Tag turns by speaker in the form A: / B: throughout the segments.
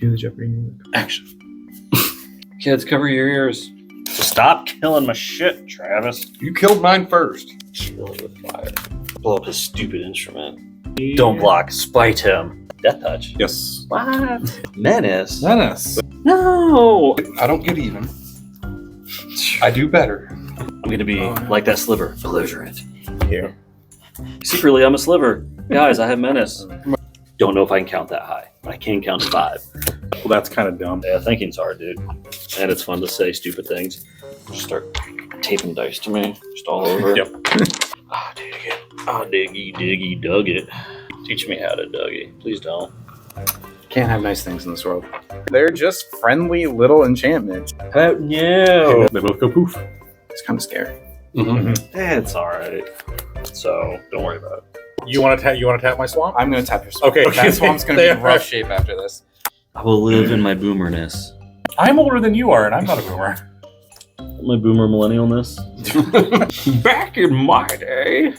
A: Cue the Jeopardy music. Action.
B: Kids, cover your ears. Stop killing my shit, Travis.
A: You killed mine first.
B: Chill with fire. Blow up his stupid instrument. Yeah. Don't block. Spite him. Death touch.
A: Yes.
B: What? Menace.
A: No.
B: No.
A: I don't get even. I do better.
B: I'm gonna be like that sliver. Belligerent. Here. Secretly, I'm a sliver. Guys, I have menace. Don't know if I can count that high, but I can count to 5.
C: Well, that's kind of dumb.
B: Yeah, thinking's hard, dude. And it's fun to say stupid things. Just start taping dice to me. Just all over.
C: Yep.
B: Ah, dig it. Ah, diggy, dug it. Teach me how to Dougie. Please don't.
D: Can't have nice things in this world. They're just friendly little enchantments.
B: Oh, no.
C: They both go poof.
D: It's kind of scary.
B: It's alright. So, don't worry about it.
C: You want to tap my swamp?
D: I'm going to tap your swamp.
C: Okay.
D: That swamp's going to be in rough shape after this.
B: I will live in my boomerness.
C: I'm older than you are, and I'm not a boomer.
B: My boomer millennialness.
A: Back in my day.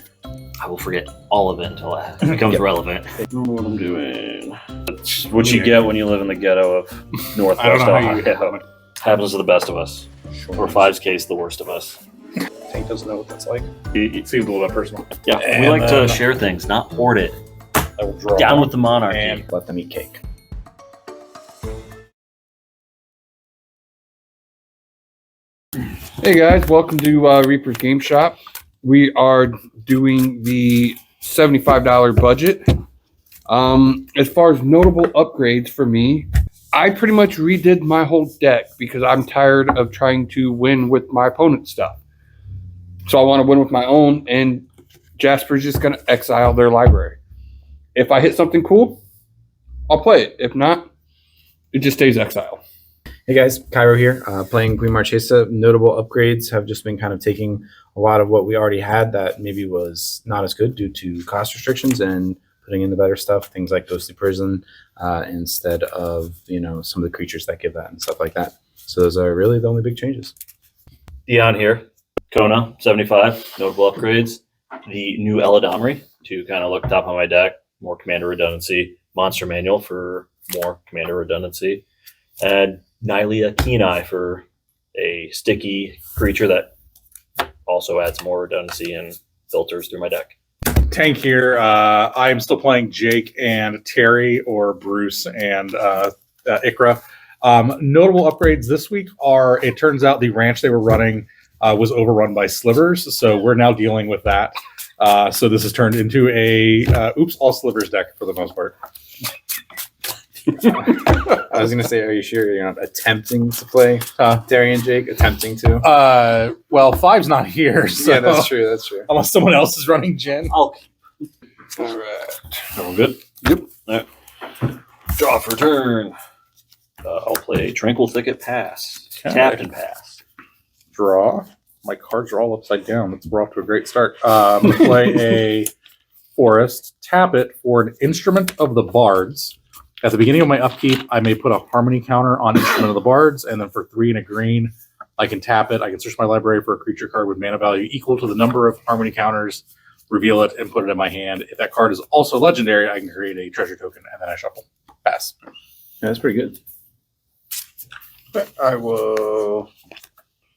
B: I will forget all of it until it becomes relevant. I don't know what I'm doing. That's what you get when you live in the ghetto of Northwest
C: I don't know how you
B: Ohio. Happens to the best of us. Or 5's case, the worst of us.
C: Tank doesn't know what that's like. It seems a little bit personal.
B: Yeah, we
C: And,
B: like to share things, not hoard it.
C: I will draw.
B: Down with the monarchy.
C: And
D: Let them eat cake.
A: Hey guys, welcome to Reaper's Game Shop. We are doing the $75 budget. As far as notable upgrades for me, I pretty much redid my whole deck because I'm tired of trying to win with my opponent's stuff. So I want to win with my own, and Jasper's just going to exile their library. If I hit something cool, I'll play it. If not, it just stays exiled.
D: Hey guys, Chiro here, playing Queen Marchesa. Notable upgrades have just been kind of taking a lot of what we already had that maybe was not as good due to cost restrictions and putting in the better stuff, things like Ghostly Prison, instead of, some of the creatures that give that and stuff like that. So those are really the only big changes.
B: Deon here. Kona, 75. Notable upgrades. The new Eladamri to kind of look top of my deck. More commander redundancy. Monster Manual for more commander redundancy. And Nylea Kenai for a sticky creature that also adds more redundancy and filters through my deck.
C: Tank here. I'm still playing Jake and Terry, or Bruce and Ikra. Notable upgrades this week are, it turns out the ranch they were running was overrun by slivers, so we're now dealing with that. So this has turned into a all slivers deck for the most part.
D: I was going to say, are you sure you're not attempting to play Terry and Jake? Attempting to?
C: Well, 5's not here, so
D: Yeah, that's true.
C: unless someone else is running Jin.
B: All
A: right.
B: we're good?
A: Yep.
B: All right. Draw for turn. I'll play Tranquil Thicket Pass.
C: Okay.
B: Tap and pass.
C: Draw. My cards are all upside down. We're off to a great start. Play a forest. Tap it for an Instrument of the Bards. At the beginning of my upkeep, I may put a harmony counter on Instrument of the Bards, and then for 3 and a green, I can tap it. I can search my library for a creature card with mana value equal to the number of harmony counters, reveal it, and put it in my hand. If that card is also legendary, I can create a treasure token, and then I shuffle. Pass.
D: Yeah, that's pretty good.
A: I will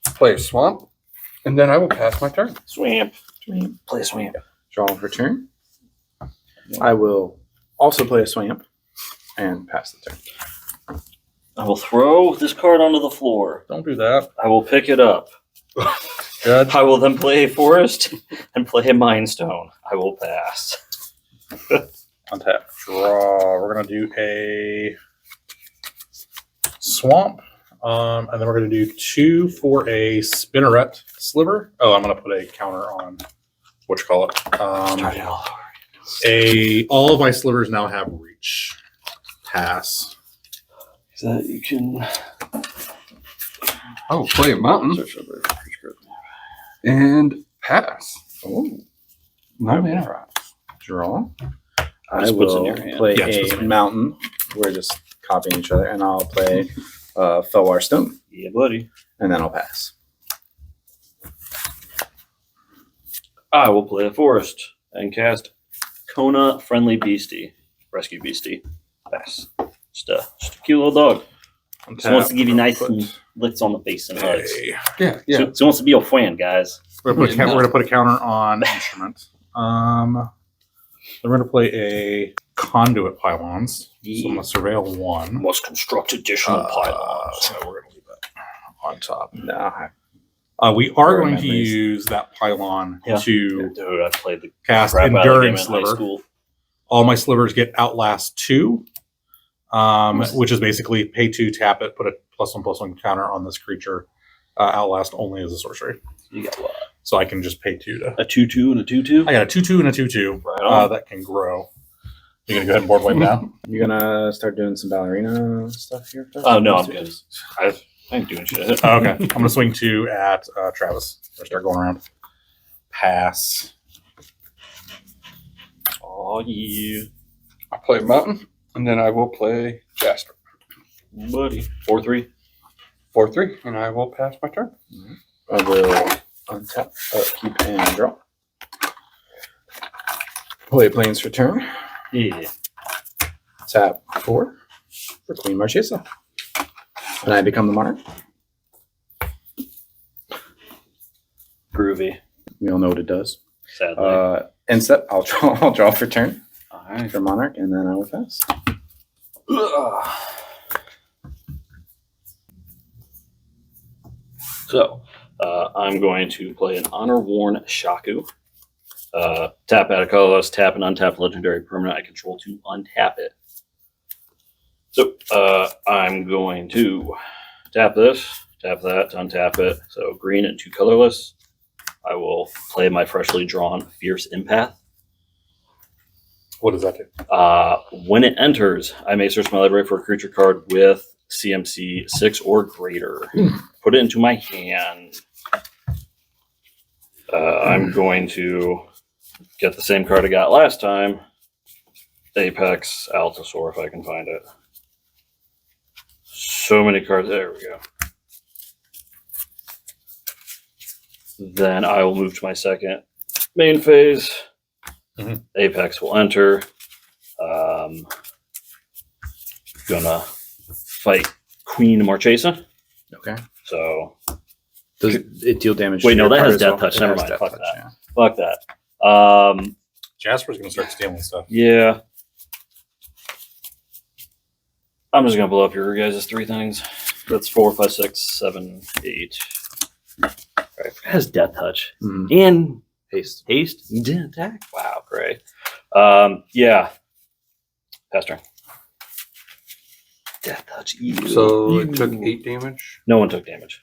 A: play a swamp, and then I will pass my turn.
B: Swamp. Play a swamp.
D: Draw for turn. I will also play a swamp and pass the turn.
B: I will throw this card onto the floor.
C: Don't do that.
B: I will pick it up.
C: Good.
B: I will then play a forest and play a Mind Stone. I will pass.
C: Untap. Draw. We're going to do a swamp. And then we're going to do 2 for a Spinneret Sliver. Oh, I'm going to put a counter on all of my slivers now have reach. Pass.
B: So that you can
A: I will play a mountain
B: search other creature.
A: and pass.
D: Oh,
A: No
D: I
A: mana
D: will
A: rocks.
D: draw. I
B: Just puts in
D: will
B: your hand.
D: play
C: Yeah, just puts in
D: a
C: your
D: mountain. We're just copying each other, and I'll play Felwar Stone,
B: Yeah, buddy.
D: and then I'll pass.
B: I will play a forest and cast Kona Friendly Beastie. Rescue Beastie. Pass. Just a cute little dog.
C: Untap,
B: Just wants to give you nice
C: put
B: licks on the face and hugs.
A: Yeah, yeah.
B: So wants to be a fan, guys.
C: We're gonna put a counter on instrument. Then we're gonna play a conduit pylons. So I'm gonna surveil one.
B: Must construct additional pylons.
C: So we're gonna leave that on top.
D: Nah.
C: We are
D: Very
C: going to
D: nice.
C: use that pylon
B: Yeah.
C: to
B: Dude, I played the
C: cast
B: crap out of the
C: Enduring
B: game in high
C: Sliver.
B: school.
C: All my slivers get Outlast 2, which is basically pay 2, tap it, put a +1/+1 counter on this creature. Outlast only as a sorcery.
B: You got what?
C: So I can just pay 2 to.
B: A 2/2 and a 2/2?
C: I got a 2/2 and a 2/2
B: Right on.
C: that can grow. You gonna go ahead and board wipe now?
D: You gonna start doing some ballerina stuff here?
B: Oh, no, I'm good. I ain't doing shit.
C: Oh, okay. I'm gonna swing 2 at Travis. Or start going around. Pass.
B: Oh, yeah.
A: I'll play Mountain, and then I will play Jasper.
B: Buddy. 4/3.
A: 4-3, and I will pass my turn.
D: I will untap, keep, and draw. Play Plains Return.
B: Yeah.
D: Tap 4 for Queen Marchesa. And I become the Monarch.
B: Groovy.
D: We all know what it does.
B: Sadly.
D: End step, I'll draw for turn
B: All right.
D: for Monarch, and then I will pass.
B: So, I'm going to play an Honor Worn Shaku. Tap out a colorless, tap an untapped legendary permanent I control to untap it. So, I'm going to tap this, tap that to untap it. So, green and 2 colorless. I will play my freshly drawn Fierce Empath.
C: What does that do?
B: When it enters, I may search my library for a creature card with CMC 6 or greater. Put it into my hand. I'm going to get the same card I got last time. Apex Altasaur, if I can find it. So many cards. There we go. Then I will move to my second main phase.
C: Mhm.
B: Apex will enter. Gonna fight Queen Marchesa.
D: Okay.
B: So
D: Does it deal damage?
B: Wait,
D: to
B: no,
D: your
B: that
D: card
B: has
D: as
B: death
D: well?
B: touch.
D: It
B: Never
D: has
B: mind.
D: death
B: Fuck
D: touch,
B: that.
D: yeah.
B: Fuck that.
C: Jasper's gonna start stealing stuff.
B: Yeah. I'm just gonna blow up your guys' 3 things. That's 4, 5, 6, 7, 8. Alright, it has death touch.
D: Mhm.
B: And
D: Haste.
B: haste? You didn't attack? Wow, great. Yeah. Pass turn. Death touch. Ew.
A: So it
B: Ew.
A: took 8 damage.
B: No one took damage.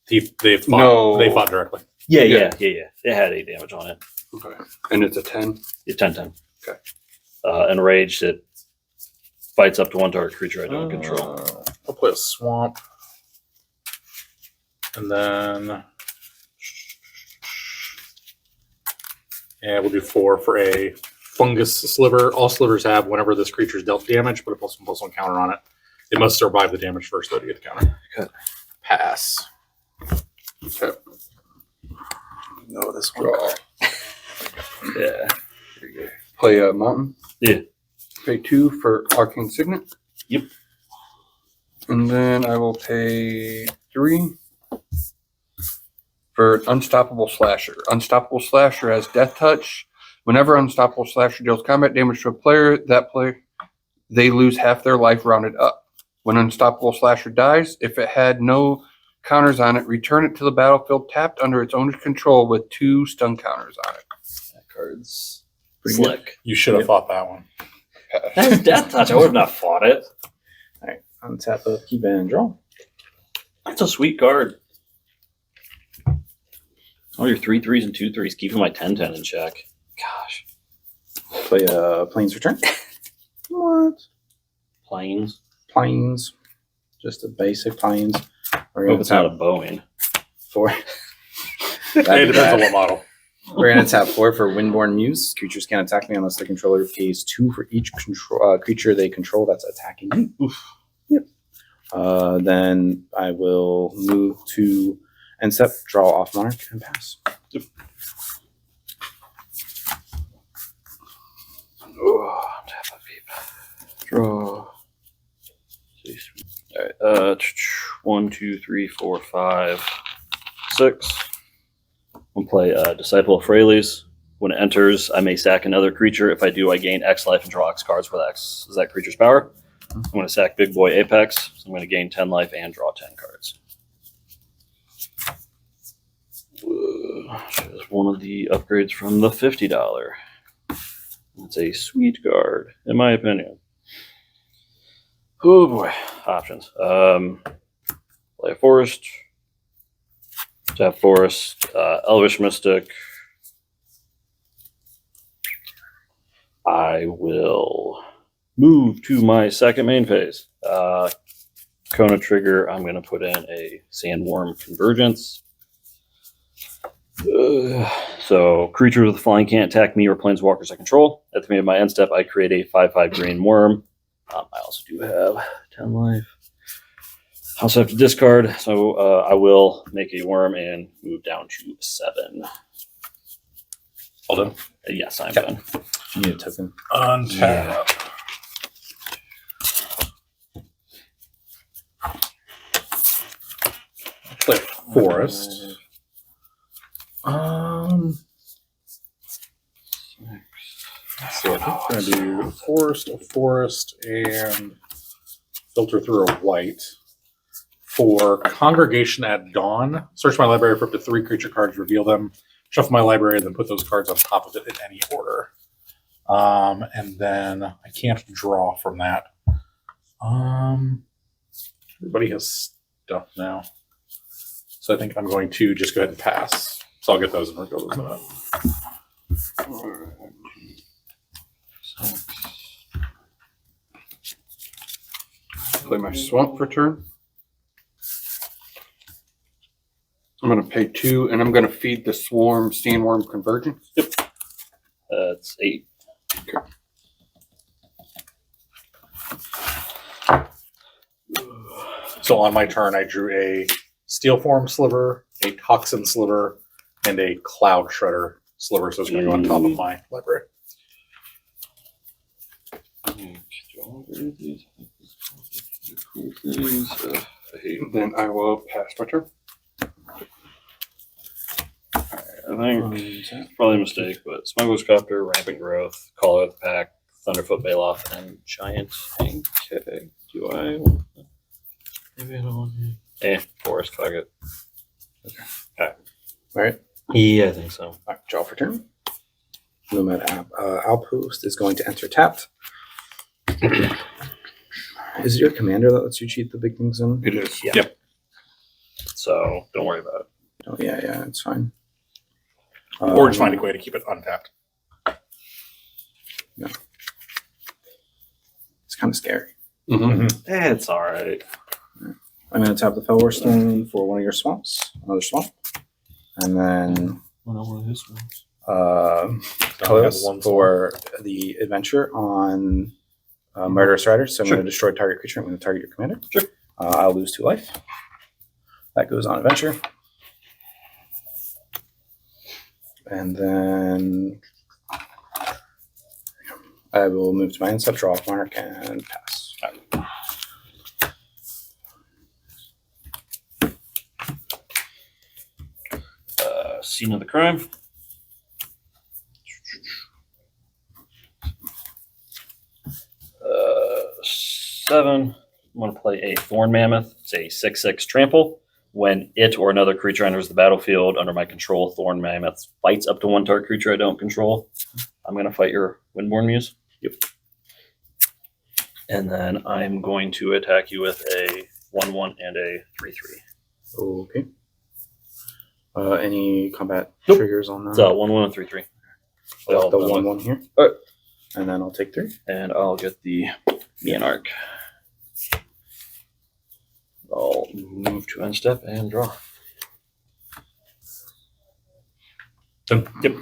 C: They fought.
A: No.
C: They fought directly.
B: Yeah.
A: Yeah.
B: It had 8 damage on it.
A: Okay. And it's a 10.
B: It's 10/10.
A: Okay.
B: Enraged, it fights up to 1 target creature I don't control.
C: I'll play a swamp. And then. Yeah, we'll do 4 for a fungus sliver. All slivers have, whenever this creature is dealt damage, put a +1/+1 counter on it. It must survive the damage first, though, to get the counter.
D: Good.
C: Pass.
A: Okay.
D: No, this one.
A: Draw.
B: Yeah.
A: Play a Mountain.
B: Yeah.
A: Pay 2 for Arcane Signet.
B: Yep.
A: And then I will pay 3 for Unstoppable Slasher. Unstoppable Slasher has Death Touch. Whenever Unstoppable Slasher deals combat damage to a player, they lose half their life rounded up. When Unstoppable Slasher dies, if it had no counters on it, return it to the battlefield tapped under its owner's control with 2 stun counters on it.
B: That card's
D: Pretty
B: slick.
C: You should have
D: Yep.
C: fought that one.
B: That's death touch. I would have not fought it.
D: All right. Untap, keep, and draw.
B: That's a sweet card. All your 3/3s and 2/3s, keeping my 10/10 in check. Gosh.
D: Play Plains Return. What?
B: Planes.
D: Plains. Just a basic Plains. We're
B: Hope
D: gonna
B: it's not a
D: tap
B: Boeing.
D: 4.
C: It depends on what model.
D: We're gonna tap 4 for Windborn Muse. Creatures can't attack me unless the controller pays 2 for each creature they control that's attacking me.
B: Oof.
D: Yep. Then I will move to end step, draw off Monarch, and pass.
A: Oh, tap a peep. Draw.
B: All right. 1, 2, 3, 4, 5, 6. We'll play Disciple of Freyles. When it enters, I may sack another creature. If I do, I gain X life and draw X cards with X is that creature's power. I'm going to sack Big Boy Apex. So I'm going to gain 10 life and draw 10 cards. Just one of the upgrades from the $50. It's a sweet card, in my opinion. Oh boy, options. Play a forest. Tap forest. Elvish Mystic. I will move to my second main phase. Kona trigger, I'm going to put in a Sandworm Convergence. So creatures with flying can't attack me or planeswalkers I control. At the beginning of my end step, I create a 5/5 green worm. I also do have 10 life. I also have to discard, so I will make a worm and move down to 7.
C: All done.
B: Yes, I'm done.
D: You need a token.
C: Untap. Play forest. So I think we're going to do forest, and filter through a white. For Congregation at Dawn, search my library for up to 3 creature cards, reveal them, shuffle my library, and then put those cards on top of it in any order. And then I can't draw from that. Everybody has stuff now. So I think I'm going to just go ahead and pass. So I'll get those and reveal those in a minute.
A: Play my swamp for turn. I'm going to pay 2, and I'm going to feed the Sandworm Convergence.
B: Yep. That's 8.
A: Okay.
C: So on my turn, I drew a Steelform Sliver, a Toxin Sliver, and a Cloud Shredder Sliver. So it's going to go on top of my library.
A: Then I will pass my turn.
B: I think it's probably a mistake, but Smuggler's Copter, Rampant Growth, Call Out the Pack, Thunderfoot Bailoff, and Giant Tank. Do I want that? Maybe I don't want it. Forest, fuck it.
D: All right.
B: Yeah, I think so.
D: All right, draw for turn. Nomad Outpost is going to enter tapped. Is it your commander that lets you cheat the big things in?
A: It is.
B: Yeah.
C: Yep.
B: So don't worry about it.
D: Oh, yeah, it's fine.
C: Or just find a way to keep it untapped.
D: It's kind of scary.
A: Mm-hmm.
B: It's all right.
D: I'm going to tap the Fellwar Stone for one of your swamps, another swamp. And then colors for the adventure on Murderous Rider. So I'm going to destroy target creature. I'm going to target your commander.
B: Sure.
D: I'll lose 2 life. That goes on adventure. And then I will move to my instep, draw off Monarch, and pass.
B: Scene of the crime. Seven. I'm going to play a Thorn Mammoth. It's a 6/6 trample. When it or another creature enters the battlefield under my control, Thorn Mammoth fights up to 1 target creature I don't control. I'm going to fight your Windborn Muse.
D: Yep.
B: And then I'm going to attack you with a 1/1 and a 3/3.
D: Okay. Any combat
B: Nope.
D: triggers on that?
B: So 1/1 and 3/3.
D: the 1/1 here.
B: All right.
D: And then I'll take 3.
B: And I'll get the Monarch. I'll move to end step and draw.
C: Done.
B: Yep.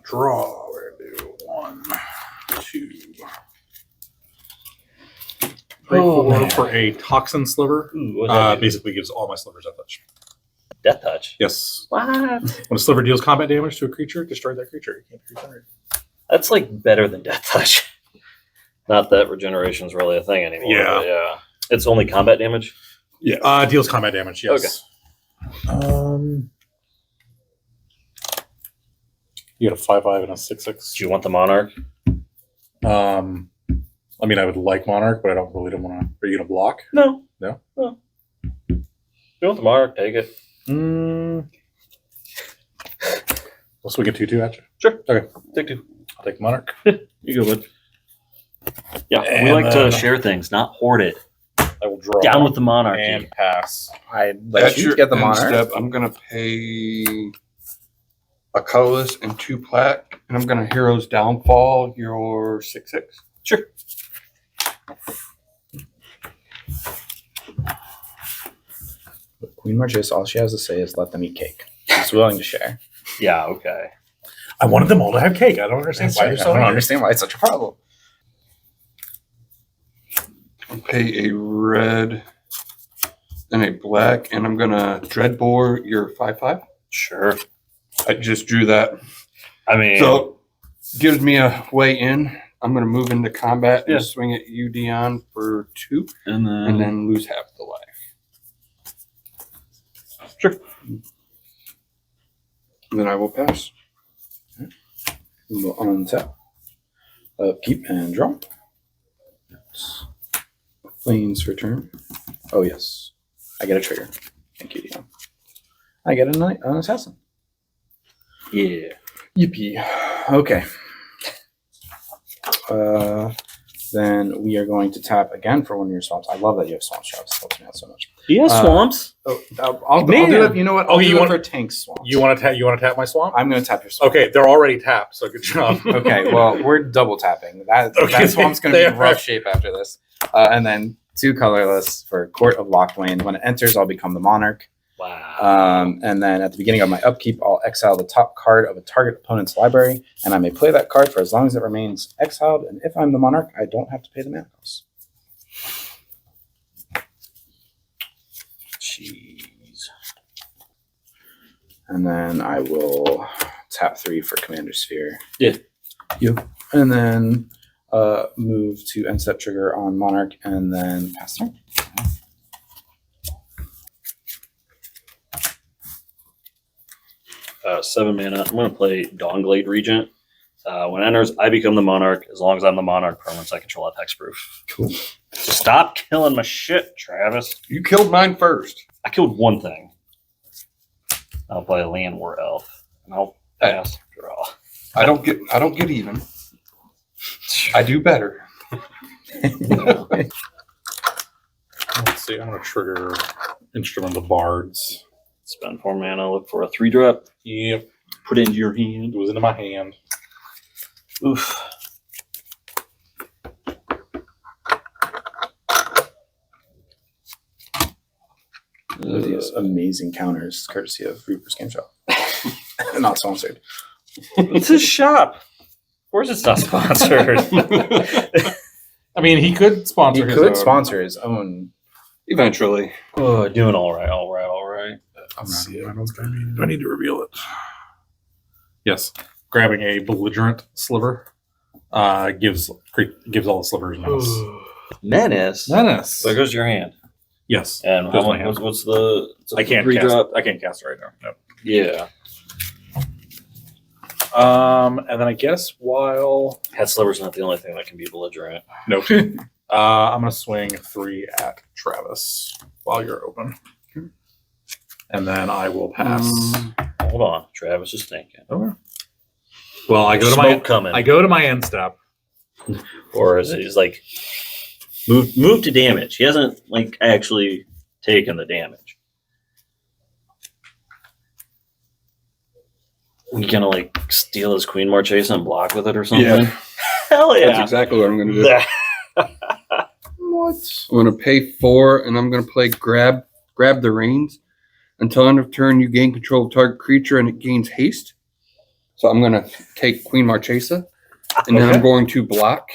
C: Draw. We're going to do 1, 2, 3, 4 for a Toxin Sliver.
B: Ooh, what does that do?
C: Basically gives all my slivers that touch.
B: Death Touch.
C: Yes.
B: What?
C: When a sliver deals combat damage to a creature, destroy that creature. You can't be regenerated.
B: That's like better than Death Touch. Not that regeneration is really a thing anymore.
C: Yeah.
B: But yeah. It's only combat damage.
C: Deals combat damage. Yes.
B: Okay.
C: You got a 5/5 and a 6/6.
B: Do you want the Monarch?
C: I mean, I would like Monarch, but I don't want to. Are you gonna block?
B: No.
C: No?
B: No. You want the Monarch? Take it.
C: We'll swing a 2/2 at you.
B: Sure.
C: Okay.
B: Take 2.
C: I'll take Monarch.
B: You go with. Yeah, we
C: And
B: like to
C: then-
B: share things, not hoard it.
C: I will draw.
B: Down with the Monarchy.
C: and pass.
D: I'd
A: That's
D: let you
A: your
D: get the
A: end
D: Monarch.
A: step. I'm gonna pay a colorless and 2 plaque, and I'm gonna Hero's Downfall your 6/6.
B: Sure.
D: Queen Marchesa, all she has to say is let them eat cake. She's willing to share.
B: Yeah, okay.
C: I wanted them all to have cake. I don't understand
D: That's
C: why
D: right.
C: you're
D: I
C: so
D: don't
C: angry.
D: understand why it's such a problem.
A: I'll pay a red and a black, and I'm gonna Dreadbore your 5/5.
B: Sure.
A: I just drew that.
B: I mean,
A: So gives me a way in. I'm gonna move into combat
B: Yeah.
A: and swing at you, Deon, for 2,
B: and then,
A: and then lose half the life.
B: Sure.
A: And then I will pass.
D: We'll untap. Keep and draw. Planes for turn. Oh, yes. I get a trigger. Thank you, Deon. I get an assassin.
B: yeah.
D: Yippee. Okay. Then we are going to tap again for one of your swamps. I love that you have swamp shops. It helps me out so much.
B: He has swamps.
D: Oh, I'll
B: Man.
D: do it. You know what? I'll
C: Okay,
D: do
C: you
D: it
C: want-
D: for tank swamps.
C: You want to tap my swamp?
D: I'm going to tap your swamp.
C: Okay, they're already tapped, so good job.
D: Okay, well, we're double tapping. That
C: Okay,
D: swamp's going to
C: they
D: be in rough
C: are.
D: shape after this. And then 2 colorless for Court of Locthwain. When it enters, I'll become the Monarch.
B: Wow.
D: And then at the beginning of my upkeep, I'll exile the top card of a target opponent's library, and I may play that card for as long as it remains exiled. And if I'm the Monarch, I don't have to pay the mana cost.
B: Jeez.
D: And then I will tap 3 for Commander Sphere.
B: Yeah.
D: And then move to end step trigger on Monarch, and then pass turn.
B: 7 mana. I'm going to play Dawnglade Regent. When it enters, I become the Monarch. As long as I'm the Monarch, permanents I control have hexproof.
D: Cool.
B: Stop killing my shit, Travis.
A: You killed mine first.
B: I killed one thing. I'll play a Land War Elf. And I'll pass draw.
A: I don't get even. I do better.
C: Let's see. I'm going to trigger Instrument of Bards.
B: Spend 4 mana, look for a 3-drop.
C: Yep,
B: Put it into your hand.
C: it was into my hand.
B: Oof.
D: These amazing counters, courtesy of Reaper's Game Shop. Not sponsored.
B: It's his shop. Of course it's not sponsored.
C: I mean, he could
D: He
C: sponsor his
D: could
C: own.
D: sponsor his own.
A: Eventually.
B: Oh, doing all right.
C: Let's see. Do I need to reveal it? Yes. Grabbing a belligerent sliver gives all the slivers menace.
B: Menace. So there goes your hand.
C: Yes.
B: And
C: Goes
B: how
C: my
B: much,
C: hand.
B: what's the
C: I can't
B: 3-drop?
C: cast. I can't cast it right now. No.
B: Yeah.
C: And then I guess while
B: Head Sliver's not the only thing that can be belligerent.
C: nope, I'm gonna swing 3 at Travis while you're open, and then I will pass.
B: Hold on. Travis is thinking.
C: Okay. Well, I go to
B: Smoke coming.
C: I go to my end step.
B: Or is it he's like move to damage? He hasn't like actually taken the damage. You gonna like steal his Queen Marchesa and block with it or something?
A: Yeah.
B: Hell yeah.
A: That's exactly what I'm going to do.
D: What?
A: I'm going to pay 4, and I'm going to play grab the reins. Until end of turn, you gain control of target creature, and it gains haste. So I'm going to take Queen Marchesa, and then
C: Okay.
A: I'm going to block,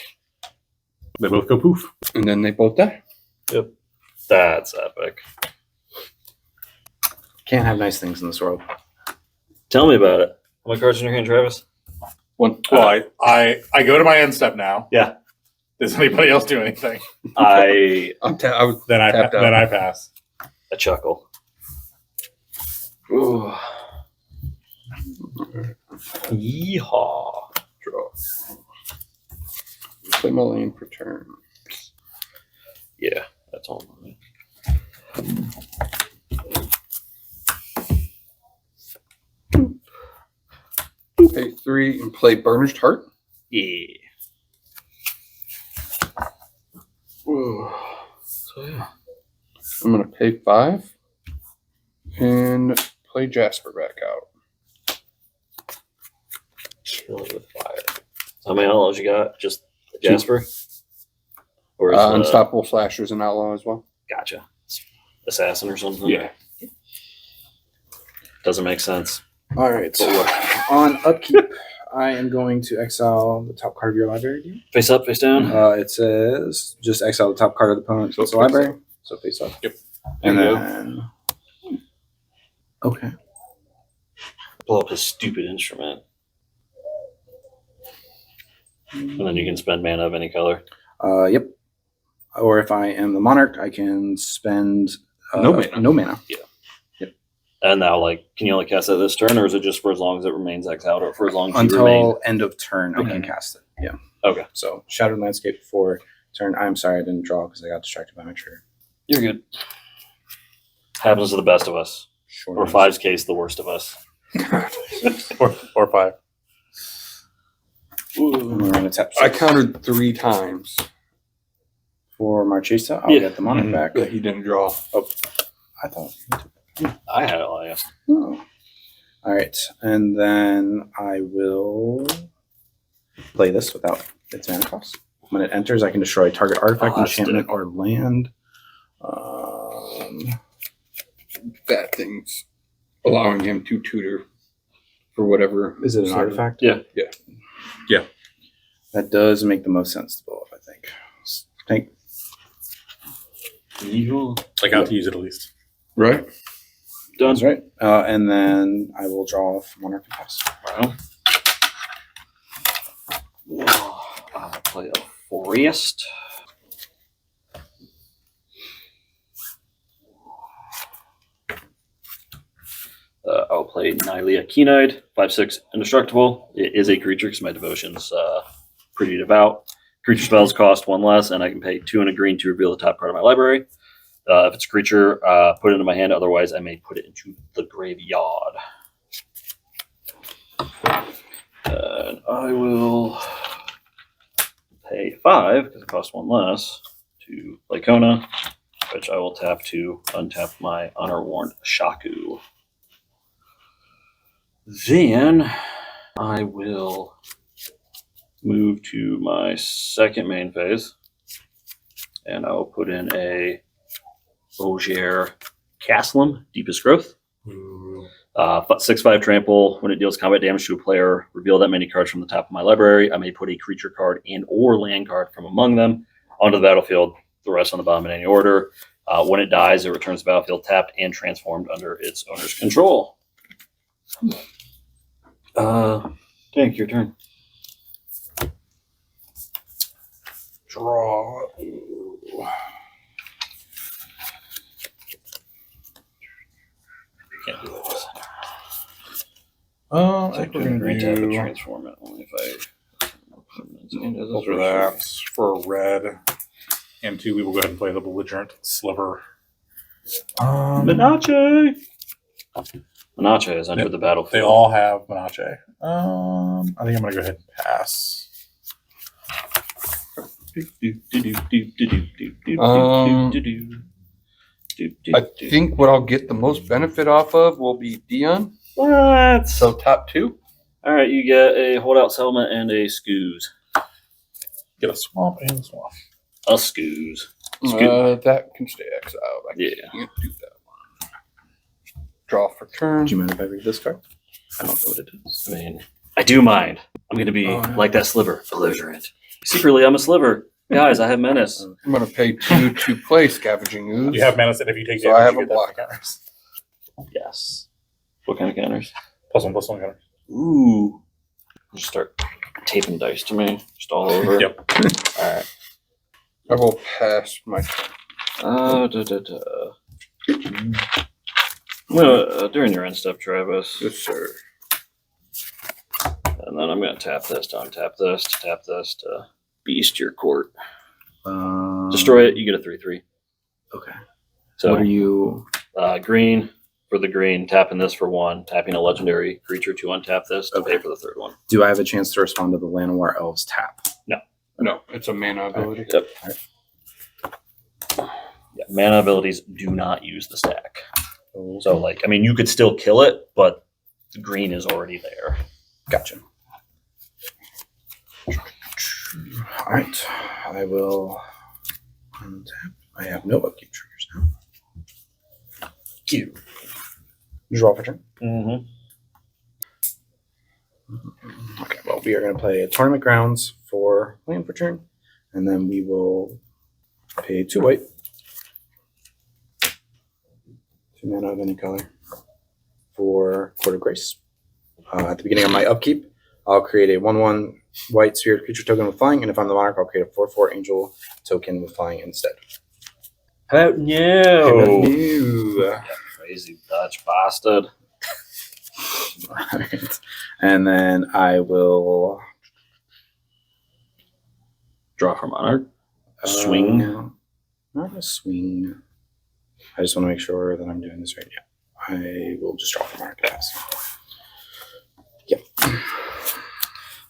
C: They both go poof.
A: and then they both die.
B: Yep. That's epic.
D: Can't have nice things in this world.
B: Tell me about it. How many cards in your hand, Travis?
A: One.
C: Well, I go to my end step now.
B: Yeah.
C: Does anybody else do anything?
B: I
A: I was
C: Then I
A: tapped out.
C: then I pass.
B: a chuckle.
A: Ooh.
B: Yeehaw.
A: Draw. Play my lane for turn.
B: Yeah, that's all.
A: Pay 3 and play Burnished Heart.
B: Yeah.
A: Ooh. So yeah. I'm gonna pay 5 and play Jasper back out.
B: Chilling with fire. How many outlaws you got? Just Jasper? Or is
A: Unstoppable Slashers and Outlaw as well.
B: Gotcha. Assassin or something?
A: Yeah.
B: Doesn't make sense.
D: All right. On upkeep, I am going to exile the top card of your library. Deon.
B: Face up, face down?
D: It says just exile the top card of the opponent's
A: So face
D: library. So face up.
C: Yep.
D: And
A: There you
D: then. Okay.
B: Blow up his stupid instrument. And then you can spend mana of any color.
D: Yep. Or if I am the Monarch, I can spend
A: No mana.
D: No mana.
B: And now, can you only cast that this turn, or is it just for as long as it remains exiled, or for as long as you
D: Until
B: remain?
D: end of turn, I can
B: Okay.
D: cast it. Yeah.
B: Okay.
D: So Shattered Landscape for turn. I'm sorry I didn't draw because I got distracted by my trigger.
B: You're good. Happens to the best of us.
D: Short
B: Or
D: enough.
B: Five's case, the worst of us.
C: or 5.
D: And we're gonna tap.
A: I
D: six.
A: counted 3 times.
D: For Marchesa, I'll
B: Yeah.
D: get the Monarch
C: Mhm.
D: back.
A: Yeah, he didn't draw.
D: I thought.
B: I had it all, yeah.
D: Oh. All right, and then I will play this without its mana cost. When it enters, I can destroy target artifact,
B: Oh, that's
D: enchantment,
B: dick.
D: or land.
A: That thing's allowing him to tutor for whatever.
D: Is it an artifact?
B: Yeah.
A: Yeah.
C: Yeah.
D: That does make the most sense to blow up, I think.
C: I got to use it at least.
A: Right?
B: Done.
D: That's right. And then I will draw from Monarch and pass.
B: Wow. I'll play a Forest. I'll play Nylea Keeneyed, 5/6 indestructible. It is a creature because my devotion's pretty devout. Creature spells cost 1 less, and I can pay 2 and a green to reveal the top card of my library. If it's a creature, put it into my hand. Otherwise, I may put it into the graveyard. And I will pay 5 because it costs 1 less to play Kona, which I will tap to untap my Honor Warrant Shaku. Then I will move to my second main phase, and I will put in a Ogier Castlum, Deepest Growth. 6/5 trample. When it deals combat damage to a player, reveal that many cards from the top of my library. I may put a creature card and or land card from among them onto the battlefield. The rest on the bottom in any order. When it dies, it returns to the battlefield tapped and transformed under its owner's control. Tank, your turn.
A: Draw.
B: Can't do this.
C: I
B: I
C: think we're
B: can
C: going to
B: retap and
C: do
B: transform it only if
C: for that for red. And 2, we will go ahead and play the belligerent sliver.
B: Menache! Menache has entered the battlefield.
C: They all have Menache. I think I'm going to go ahead and pass.
A: I think what I'll get the most benefit off of will be Deon.
B: What?
A: So top 2.
B: All right, you get a holdout settlement and a scoos.
C: Get a swamp and a swamp.
B: A scoos.
A: That can stay exiled. I
B: Yeah.
A: can't do that one. Draw for turn.
D: Do you mind if I read this card? I don't know what it is.
B: I mean, I do mind. I'm going to be
D: Oh, yeah.
B: like that sliver, belligerent. Secretly, I'm a sliver. Guys, I have menace.
A: I'm going to pay 2 to play Scavenging Ooze.
C: You have menace, and if you take
A: So
C: damage,
A: I have
C: you
A: a
C: get that
A: block.
C: counters.
B: Yes. What kind of counters?
C: +1/+1 counters.
B: Ooh. Just start taping dice to me, just all over.
C: Yep.
B: All right.
A: I will pass my.
B: Well, during your end step, Travis.
A: Yes, sir.
B: And then I'm going to tap this to untap this, to tap this to beast your court. Destroy it, you get a 3/3.
D: Okay.
B: So
D: What are you?
B: green for the green, tapping this for 1, tapping a legendary creature to untap this to pay for the 3rd one.
D: Do I have a chance to respond to the Llanowar Elves tap?
A: No, it's a mana ability.
B: Yep. Yeah, mana abilities do not use the stack. So, like, I mean, you could still kill it, but green is already there.
D: Gotcha. All right. I will untap. I have no upkeep triggers now.
B: Cute.
D: Draw for turn.
B: Mm-hmm.
D: Okay, well, we are going to play a Tournament Grounds for land for turn, and then we will pay 2 white. 2 mana of any color for Court of Grace. At the beginning of my upkeep, I'll create a 1/1 white spirit creature token with flying, and if I'm the Monarch, I'll create a 4/4 angel token with flying instead.
B: How about no?
D: New.
B: Crazy Dutch bastard.
D: All right. And then I will
B: Draw for Monarch. Swing.
D: Not a swing. I just want to make sure that I'm doing this right. Yeah. I will just draw for Monarch. Yep.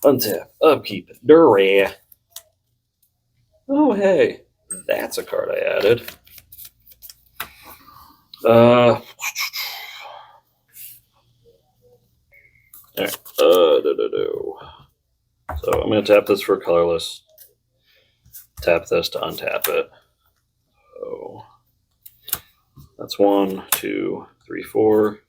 B: Untap. Upkeep. Durry. Oh, hey. That's a card I added. Alright. So I'm going to tap this for colorless. Tap this to untap it. So that's 1, 2, 3, 4.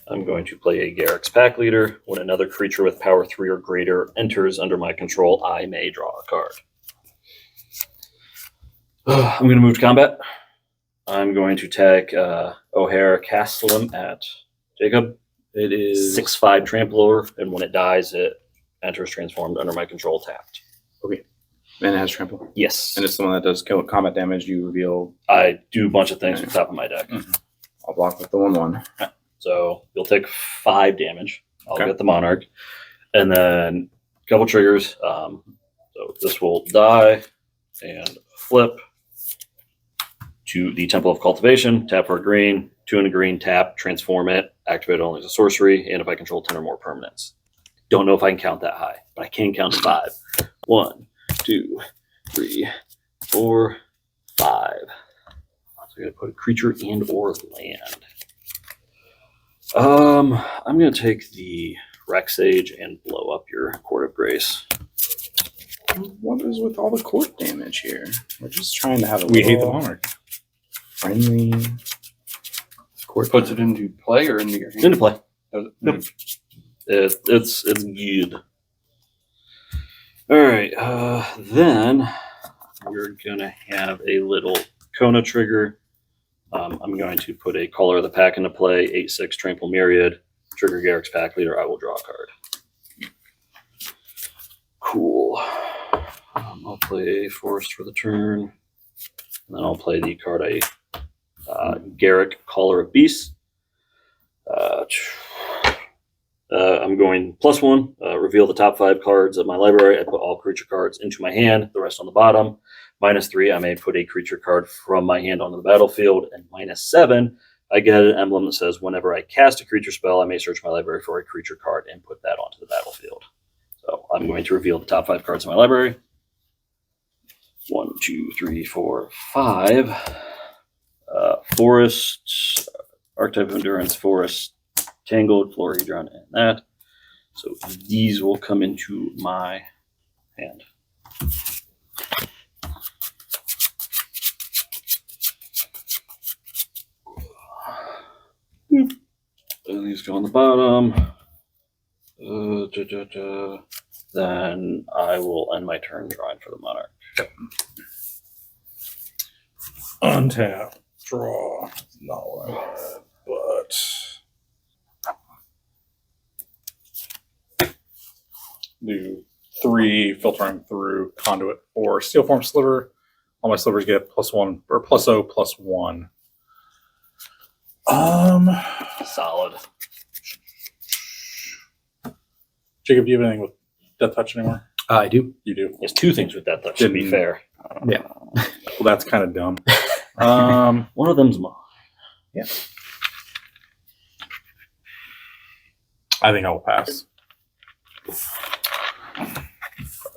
B: I'm going to play a Garrick's Pack Leader. When another creature with power 3 or greater enters under my control, I may draw a card. I'm going to move to combat. I'm going to tag O'Hare Castlem at Jacob.
D: It is
B: 6/5 Trampler, and when it dies, it enters transformed under my control tapped.
D: okay. And it has trample.
B: Yes.
D: And it's the one that does kill combat damage. You reveal.
B: I do a bunch of things with the top of my deck.
D: Mm-hmm. I'll block with the 1/1.
B: So you'll take 5 damage. I'll
D: Okay.
B: get the Monarch. And then a couple triggers. So this will die and flip to the Temple of Cultivation. Tap for a green. 2 and a green, tap, transform it, activate it only as a sorcery, and if I control 10 or more permanents. Don't know if I can count that high, but I can count to 5. 1, 2, 3, 4, 5. So I gotta put a creature and or land. I'm gonna take the Rex Sage and blow up your Court of Grace.
D: What is with all the court damage here? We're just trying to have a
C: We hate the
D: little
C: Monarch.
D: friendly court.
A: Puts it into play or into your hand?
B: Into play.
A: Does it?
B: Yep. It's good. All right. Then we're gonna have a little Kona trigger. I'm going to put a Caller of the Pack into play. 8/6 Trample Myriad. Trigger Garrick's Pack Leader. I will draw a card. Cool. I'll play a Forest for the turn, and then I'll play the card Garrick Caller of Beasts. I'm going +1, reveal the top 5 cards of my library. I put all creature cards into my hand, the rest on the bottom. -3, I may put a creature card from my hand onto the battlefield. And -7, I get an emblem that says whenever I cast a creature spell, I may search my library for a creature card and put that onto the battlefield. So I'm going to reveal the top 5 cards of my library. 1, 2, 3, 4, 5. Forest, Archetype of Endurance, Forest, Tangled, Florhedron, and that. So these will come into my hand. And these go on the bottom. Then I will end my turn drawing for the Monarch.
C: Untap. Draw. Not what I wanted, but do 3 filtering through conduit for steel form sliver. All my slivers get +1 or +0/+1.
B: Solid.
C: Jacob, do you have anything with Death Touch anymore?
D: I do.
C: You do.
B: There's 2 things with that, to be
C: Didn't-
B: fair.
D: Yeah.
C: Well, that's kind of dumb.
B: One of them's mine.
C: I think I will pass.
B: Probably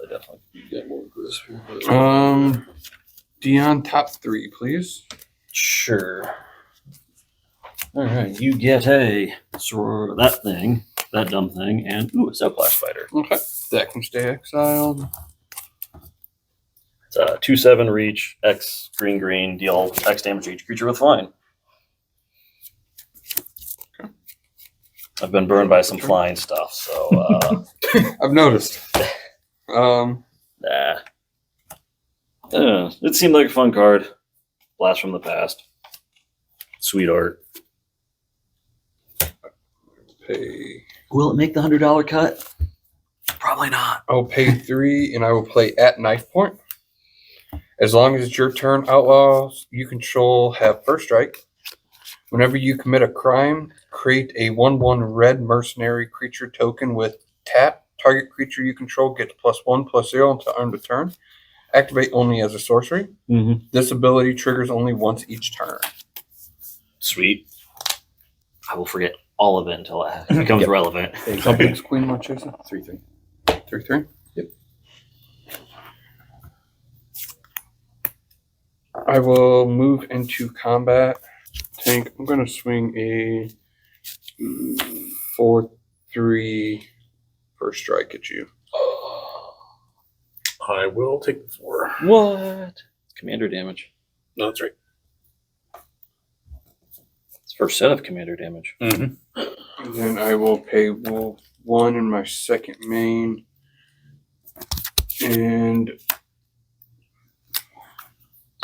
B: definitely get more aggressive.
A: Deon, top 3, please.
B: Sure. All right, you get a that dumb thing, and a Subclass Fighter.
A: Okay. That can stay exiled.
B: It's a 2/7 reach, X green, deal X damage to each creature with flying.
A: Okay.
B: I've been burned by some flying stuff, so
A: I've noticed.
B: nah. It seemed like a fun card. Blast from the past. Sweet art.
A: Pay.
B: Will it make the $100 cut? Probably not.
A: I'll pay 3, and I will play at knife point. As long as it's your turn, outlaws you control have first strike. Whenever you commit a crime, create a 1/1 red mercenary creature token with tap. Target creature you control gets +1/+0 until end of turn. Activate only as a sorcery.
B: Mm-hmm.
A: This ability triggers only once each turn.
B: Sweet. I will forget all of it until it becomes
D: Yep.
B: relevant.
A: Something's Queen Marchesa.
D: 3/3.
A: 3/3.
D: Yep.
A: I will move into combat. Tank. I'm going to swing a 4/3 first strike at you.
C: I will take the 4.
B: What? Commander damage.
C: No, that's right.
B: It's first set of commander damage.
C: Mm-hmm.
A: And then I will pay 1 in my second main. And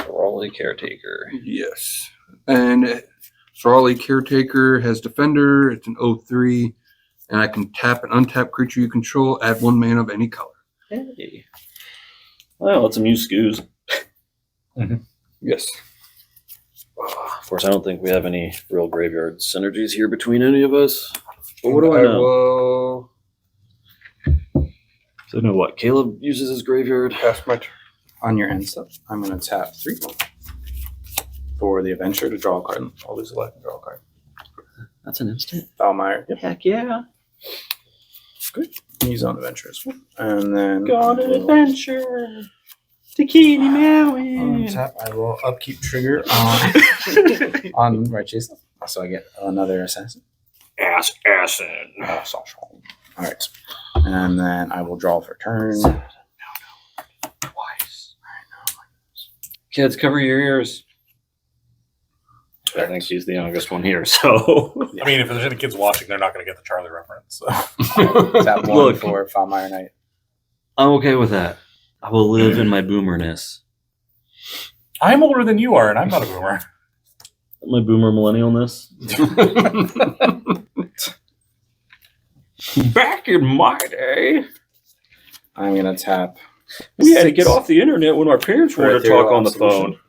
B: Raleigh Caretaker.
A: yes. And Raleigh Caretaker has Defender. It's an 0/3. And I can tap an untapped creature you control, add 1 mana of any color.
B: Hey. Well, let's amuse Scoos.
A: Yes.
B: Of course, I don't think we have any real graveyard synergies here between any of us. But what do I
A: I
B: know?
A: will
B: So I know what Caleb uses his graveyard.
A: pass my turn.
D: On your end stuff, I'm going to tap 3 for the adventure to draw a card. I'll lose a life and draw a card.
B: That's an instant.
D: Valmire. Yep.
B: Heck yeah.
D: Good. Use on adventure as well. And then
B: Go on an adventure. Bikini
D: on
B: Maui.
D: tap, I will upkeep trigger on on right chase. So I get another assassin.
B: Assassin.
D: All right. And then I will draw for turn.
B: Twice. Kids, cover your ears. I think she's the youngest one here, so.
C: I mean, if there's any kids watching, they're not going to get the Charlie reference. So.
D: Tap 1
B: Look.
D: for Valmire Knight.
B: I'm okay with that. I will live in my boomerness.
C: I'm older than you are, and I'm not a boomer.
B: My boomer millennialness. Back in my day,
D: I'm going to tap.
B: we had to
D: 6
B: get off the internet when our parents
D: for
B: wanted to
D: ethereal
B: talk on the
D: absolution.
B: phone.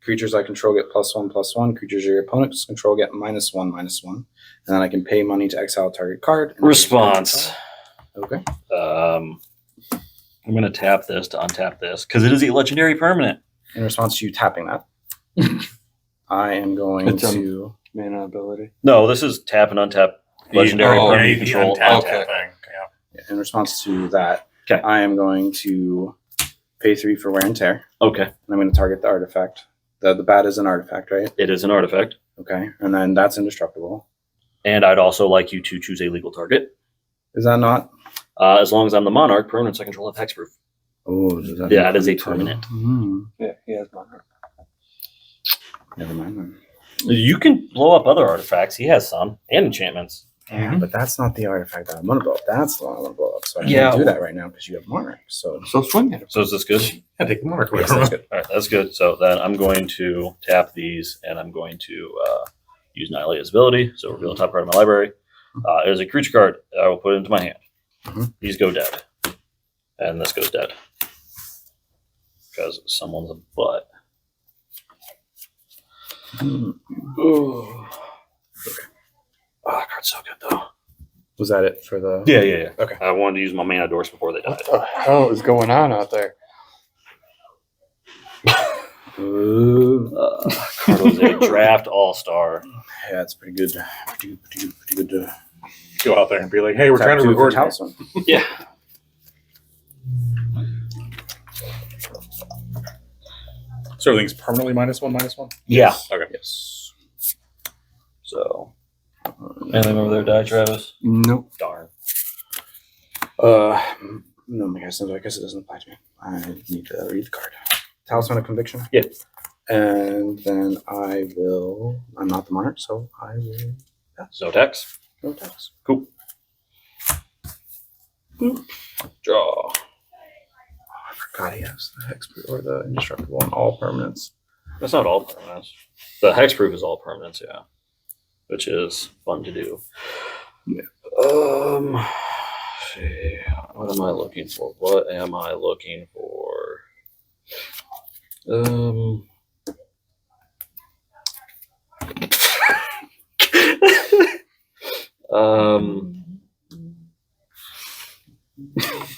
D: Creatures I control get +1/+1. Creatures your opponents control get -1/-1. And then I can pay money to exile a target card. And
B: Response.
D: Okay.
B: I'm going to tap this to untap this because it is a legendary permanent.
D: In response to you tapping that, I am going
A: It's,
D: to.
A: Mana ability.
B: No, this is tap and untap legendary
A: Oh,
B: permanent
C: yeah,
B: you control.
C: untap
A: Okay.
C: that thing. Yeah.
D: In response to that,
B: Okay.
D: I am going to pay 3 for wear and tear.
B: Okay,
D: And I'm going to target the artifact. The bat is an artifact, right?
B: it is an artifact.
D: Okay. And then that's indestructible.
B: And I'd also like you to choose a legal target.
D: Is that not?
B: As long as I'm the Monarch, permanents I control have hexproof.
D: Oh, does that
B: Yeah, it is a
D: include
B: permanent.
A: Yeah, he has Monarch.
D: Never mind then.
B: You can blow up other artifacts. He has some. And enchantments.
D: Yeah, but that's not the artifact that I want to blow up. That's the one I want to blow up. So I
B: Yeah.
D: can't do that right now because you have Monarch. So
A: So swing at him.
B: So is this good?
C: Yeah, take the Monarch away
D: yes,
C: from
D: that's
C: him.
D: good.
B: All right, that's good. So then I'm going to tap these, and I'm going to use Annihilate's ability. So reveal the top card of my library. It is a creature card. I will put it into my hand.
D: Mhm.
B: These go dead. And this goes dead. Because someone's a butt. Oh, that card's so good, though.
D: Was that it for the?
B: Yeah.
D: Okay.
B: I wanted to use my mana doors before they died.
A: What the hell is going on out there?
B: Cardo's a draft all-star.
D: Yeah, it's pretty good. Pretty good.
C: Go out there and be like, hey, we're trying to record.
D: Talisman.
B: Yeah.
C: So everything's permanently -1/-1?
B: Yeah.
C: Okay.
D: Yes.
B: So, anything over there die, Travis?
A: Nope.
B: Darn.
D: No, I guess it doesn't apply to me. I need to read the card. Talisman of Conviction.
B: Yeah.
D: And then I'm not the Monarch, so I will
B: No tax.
D: no tax.
B: Cool. Draw.
D: I forgot he has the Hexproof or the Indestructible on all permanents.
B: That's not all permanents. The hexproof is all permanents, yeah. Which is fun to do.
D: Yeah.
B: Let's see. What am I looking for?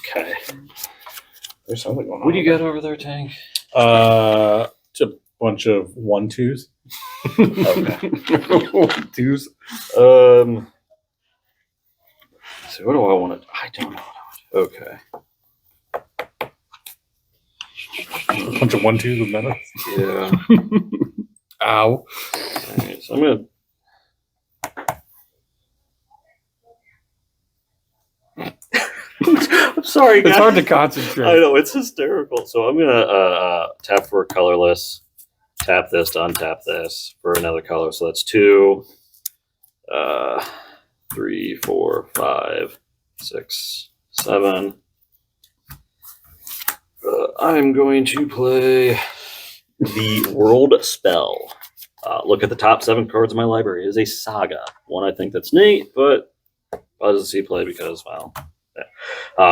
B: Okay.
D: There's something going on.
B: What do you got over there, Tank?
C: It's a bunch of 1/2s.
B: Okay.
A: Deuce.
B: So what do I want to? I don't know. Okay.
C: A bunch of 1/2s with meta.
B: Yeah.
A: Ow.
B: All right, so I'm gonna. I'm sorry, guys.
A: It's hard to concentrate.
B: I know, it's hysterical. So I'm gonna tap for a colorless, tap this to untap this for another color. So that's 2, 3, 4, 5, 6, 7. I'm going to play the World Spell. Look at the top 7 cards of my library. It is a saga. One I think that's neat, but I doesn't see play because, well, yeah.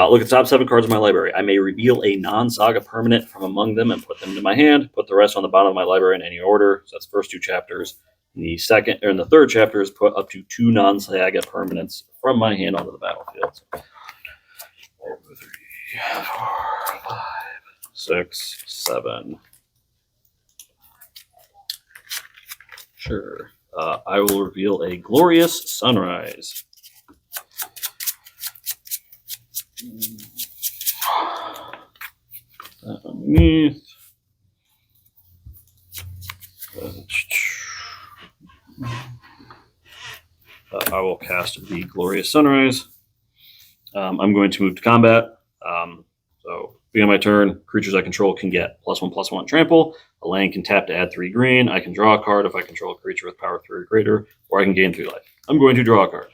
B: Look at the top 7 cards of my library. I may reveal a non-saga permanent from among them and put them into my hand. Put the rest on the bottom of my library in any order. So that's the first 2 chapters. The second or in the third chapter is put up to 2 non-saga permanents from my hand onto the battlefield. 1, 2, 3, 4, 5, 6, 7. Sure. I will reveal a glorious sunrise. That underneath. I will cast the glorious sunrise. I'm going to move to combat. So, beginning my turn, creatures I control can get +1/+1 trample. A land can tap to add 3 green. I can draw a card if I control a creature with power 3 or greater, or I can gain 3 life. I'm going to draw a card.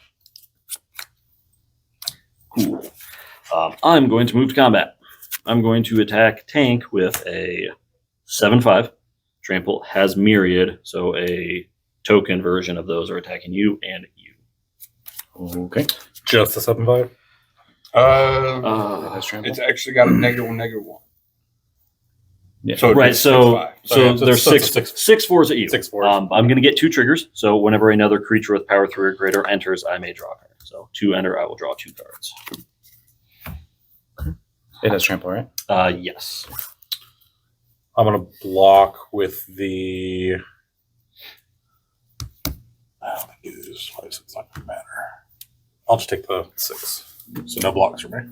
B: Cool. I'm going to move to combat. I'm going to attack Tank with a 7/5. Trample has Myriad, so a token version of those are attacking you and you.
D: Okay.
C: Just a 7/5.
A: It's actually got a -1/-1.
D: Yeah.
A: So
B: Right,
A: it's
B: so
A: 6/5.
B: there's
C: so it's
B: six fours at you.
C: 6 4s.
B: I'm going to get 2 triggers. So whenever another creature with power 3 or greater enters, I may draw a card. So 2 enter, I will draw 2 cards.
D: It has trample, right?
B: Yes.
C: I'm going to block with the. I don't think it is twice. It's not going to matter. I'll just take the 6. So no blocks for me.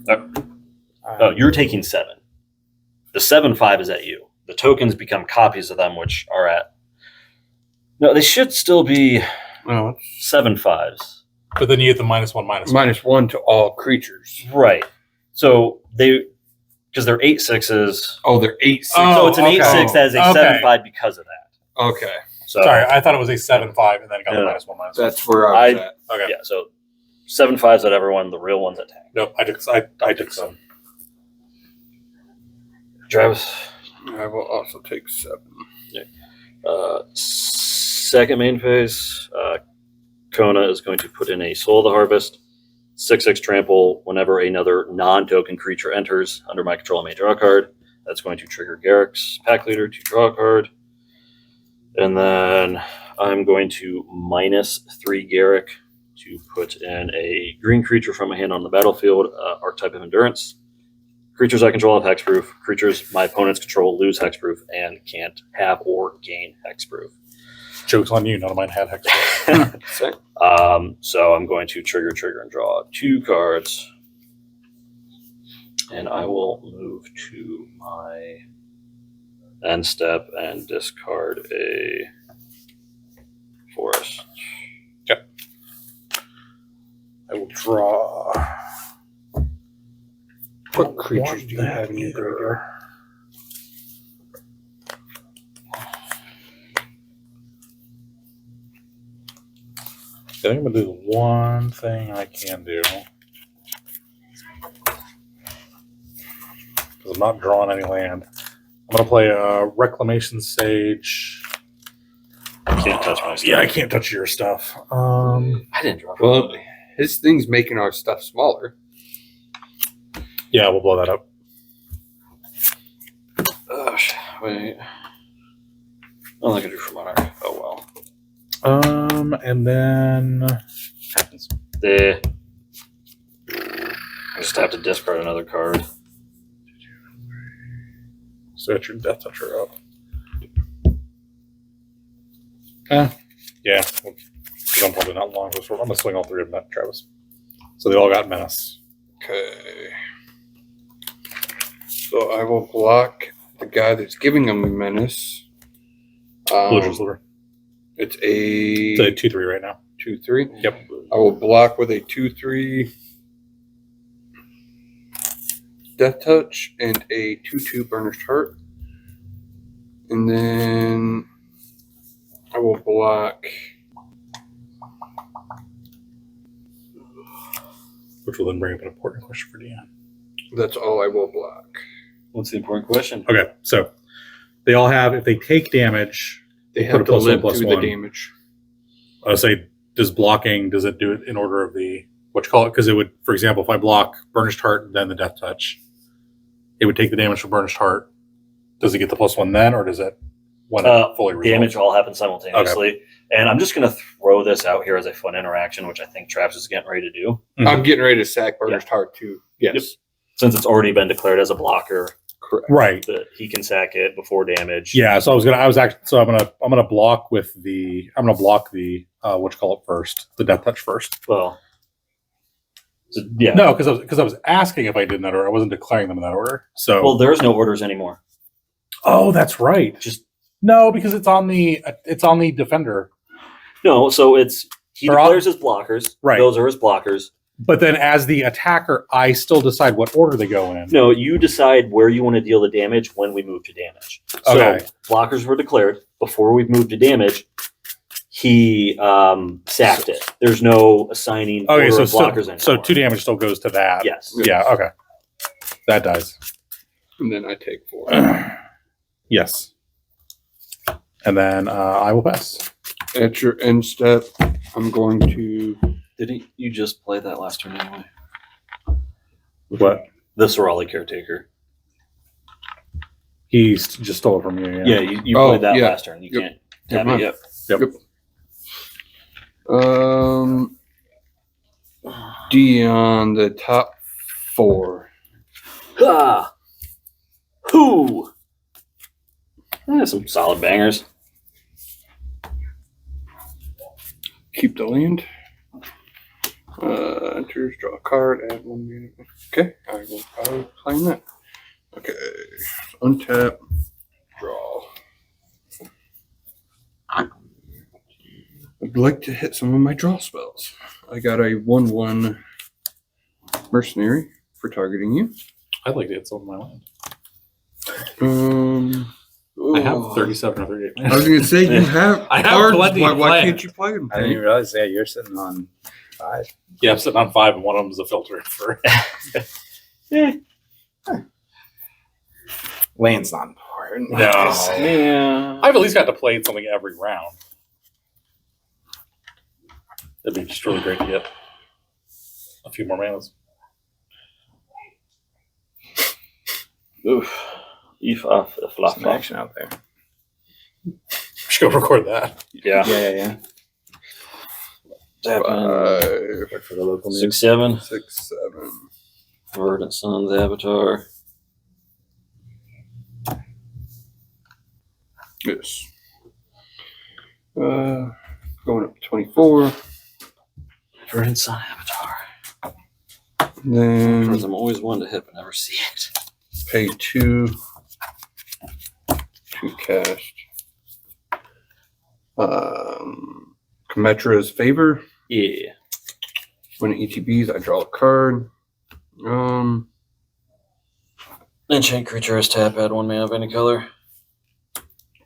B: Oh, you're taking 7. The 7/5 is at you. The tokens become copies of them, which are at. No, they should still be
A: Oh,
B: 7/5s.
C: But then you get the -1/-1.
A: -1 to all creatures.
B: Right. So because they're 8/6s.
A: Oh, they're 8/6.
B: So it's an 8/6 that is a
C: Okay.
B: 7/5 because of that.
A: Okay,
B: So
C: Sorry, I thought it was a 7/5 and then got
B: No, no.
C: the -1/-1.
A: that's where I was at.
C: Okay.
B: yeah, so 7/5s at everyone, the real ones at Tank.
C: Nope, I took some.
B: Travis.
A: I will also take 7.
B: Second main phase, Kona is going to put in a Soul of the Harvest. 6/6 trample. Whenever another non-token creature enters under my control, I may draw a card. That's going to trigger Garrick's pack leader to draw a card. And then I'm going to -3 Garrick to put in a green creature from my hand on the battlefield, archetype of endurance. Creatures I control have hexproof. Creatures my opponents control lose hexproof and can't have or gain hexproof.
C: Joke's on you. None of mine had hex.
B: So I'm going to trigger, and draw 2 cards. And I will move to my end step and discard a forest.
C: I will draw.
A: What creatures do you have in your graveyard?
C: I think I'm gonna do the one thing I can do. Because I'm not drawing any land. I'm gonna play a Reclamation Sage.
B: I can't touch my stuff.
C: Yeah, I can't touch your stuff.
B: I didn't draw.
A: Well, his thing's making our stuff smaller.
C: Yeah, we'll blow that up.
B: Wait. I don't think I drew for Monarch. Oh well.
C: And then
D: Happens.
B: I just have to discard another card.
C: set your Death Toucher up. Yeah, because I'm probably not long. I'm gonna swing all 3 of them at Travis. So they all got Menace.
A: Okay. So I will block the guy that's giving them the menace.
C: Blue Sliver.
A: It's
C: It's
A: a
C: a 2/3 right now.
A: 2/3.
C: Yep.
A: I will block with a 2/3 Death Touch and a 2/2 Burnished Heart. And then I will block.
C: Which will then bring up an important question for Deon.
A: That's all I will block.
B: What's the important question?
C: Okay, so they all have, if they take damage,
A: They
C: put
A: have
C: a
A: to
C: +1,
A: live
C: +1.
A: through the damage.
C: I would say, does it do it in order of the, what you call it? Because it would, for example, if I block Burnished Heart, then the Death Touch, it would take the damage from Burnished Heart. Does it get the +1 then, or does it when it fully resolves?
B: Damage all happens simultaneously. And I'm just going to throw this out here as a fun interaction, which I think Travis is getting ready to do.
C: Mhm.
A: I'm getting ready to sack Burnished Heart too. Yes.
B: Yep. Since it's already been declared as a blocker,
A: Correct.
C: Right.
B: that he can sack it before damage.
C: Yeah, so I'm gonna block with the, I'm gonna block the what you call it first, the Death Touch first.
B: Well, so, yeah.
C: No, because I was asking if I did in that order. I wasn't declaring them in that order. So
B: Well, there's no orders anymore.
C: oh, that's right.
B: Just
C: No, because it's on the defender.
B: no. So he
C: Or
B: declares his blockers.
C: Right.
B: Those are his blockers.
C: But then as the attacker, I still decide what order they go in.
B: No, you decide where you want to deal the damage when we move to damage.
C: Okay.
B: So blockers were declared before we moved to damage. He sacked it. There's no assigning
C: Okay,
B: order
C: so
B: of blockers anymore.
C: so 2 damage still goes to that.
B: Yes.
C: Yeah. Okay. That dies.
A: And then I take 4.
C: Yes. And then I will pass.
A: At your end step, I'm going to.
B: Didn't you just play that last turn anyway?
C: What?
B: The Sorali Caretaker.
C: He just stole it from you.
B: Yeah, you
A: Oh,
B: played that
A: yeah.
B: last turn. You
A: Yep.
B: can't
A: Never
B: tap
A: mind.
B: it yet.
A: Deon, the top 4.
B: Ah! Who? Some solid bangers.
A: Keep the land. Enters, draw a card, add 1 mana. Okay, I will claim that. Okay, untap, draw. I'd like to hit some of my draw spells. I got a 1/1 mercenary for targeting you.
C: I'd like to hit some of my land. I
A: I
C: have 37 or 38.
A: I was going to say you have.
C: I have
A: cards.
C: plenty to
A: Why
C: play.
A: can't you play them?
D: I didn't even realize. Yeah, you're sitting on 5.
C: Yeah, I'm sitting on 5, and one of them is a filter for.
D: Lane's not important.
C: No.
B: Yeah.
C: I've at least got to play something every round. That'd be just really great to get. A few more manas.
B: Oof. Flop,
D: Some action out there.
C: Should go record that.
B: Yeah.
D: Yeah.
B: Tap in.
A: Five,
D: For the local news.
B: 6, 7.
A: 6, 7.
B: Verdant Sun's Avatar.
A: Yes. Going up to 24.
B: Verdant Sun Avatar.
A: Then
B: Because I'm always one to hit but never see it.
A: pay 2. 2 cast. Kmetra's Favor.
B: Yeah.
A: When it ETBs, I draw a card.
B: Enchant creature is tap, add 1 mana of any color.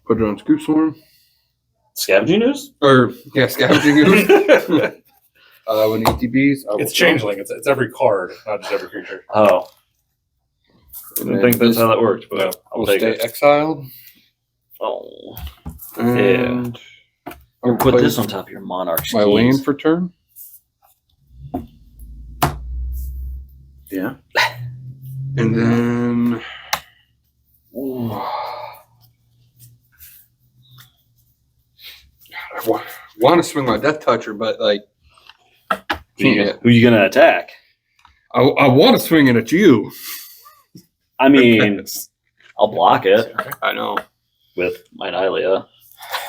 A: Put it on Scoop Swarm.
B: Scavenging News?
A: Or, yeah, Scavenging Ooze. When it ETBs, I will
C: It's changeling. It's every card, not just every creature.
B: Oh. I
A: And
B: didn't think that's how that worked, but
C: Yeah.
B: I'll
A: We'll
B: take
A: stay
B: it.
A: exiled.
B: Oh.
A: And
B: Or
A: I'll
B: put
A: play
B: this on top of your Monarch
A: my
B: skis.
A: land for turn.
D: Yeah.
A: And then
B: Ooh.
A: I want to swing my Death Toucher, but like
B: Who you gonna attack?
A: I want to swing it at you.
B: I mean, I'll block it
A: I know.
B: with my Nylea.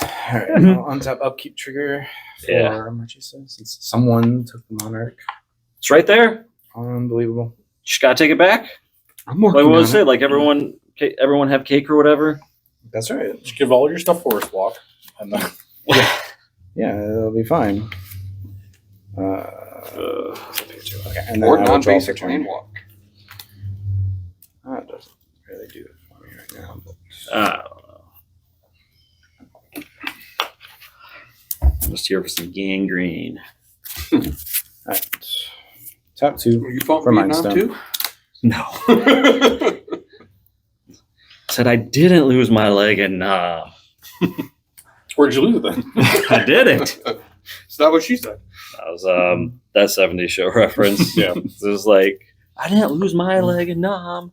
D: All right. I'll untap upkeep trigger for
B: Yeah.
D: Marchesa since someone took the Monarch.
B: It's right there.
D: Unbelievable.
B: Just gotta take it back.
A: I'm
B: Like
A: working
B: what
A: on
B: was it?
A: it.
B: Like everyone have cake or whatever.
D: That's right.
C: Just give all your stuff forest walk. And then
D: Yeah, it'll be fine. Okay, and then
A: Or
D: I will draw
A: non-basic
D: for turn.
A: land walk.
D: That doesn't really do it for me right now. But
B: I don't know. I'm just here for some gangrene.
D: all right. Tap 2
A: Were you fought
D: for
A: Vietnam
D: Mindstone.
A: too?
B: No. Said I didn't lose my leg in Nam.
C: where'd you lose it then?
B: I didn't.
A: It's not what she said.
B: That was that 70s show reference.
C: Yeah.
B: It was like, I didn't lose my leg in Nam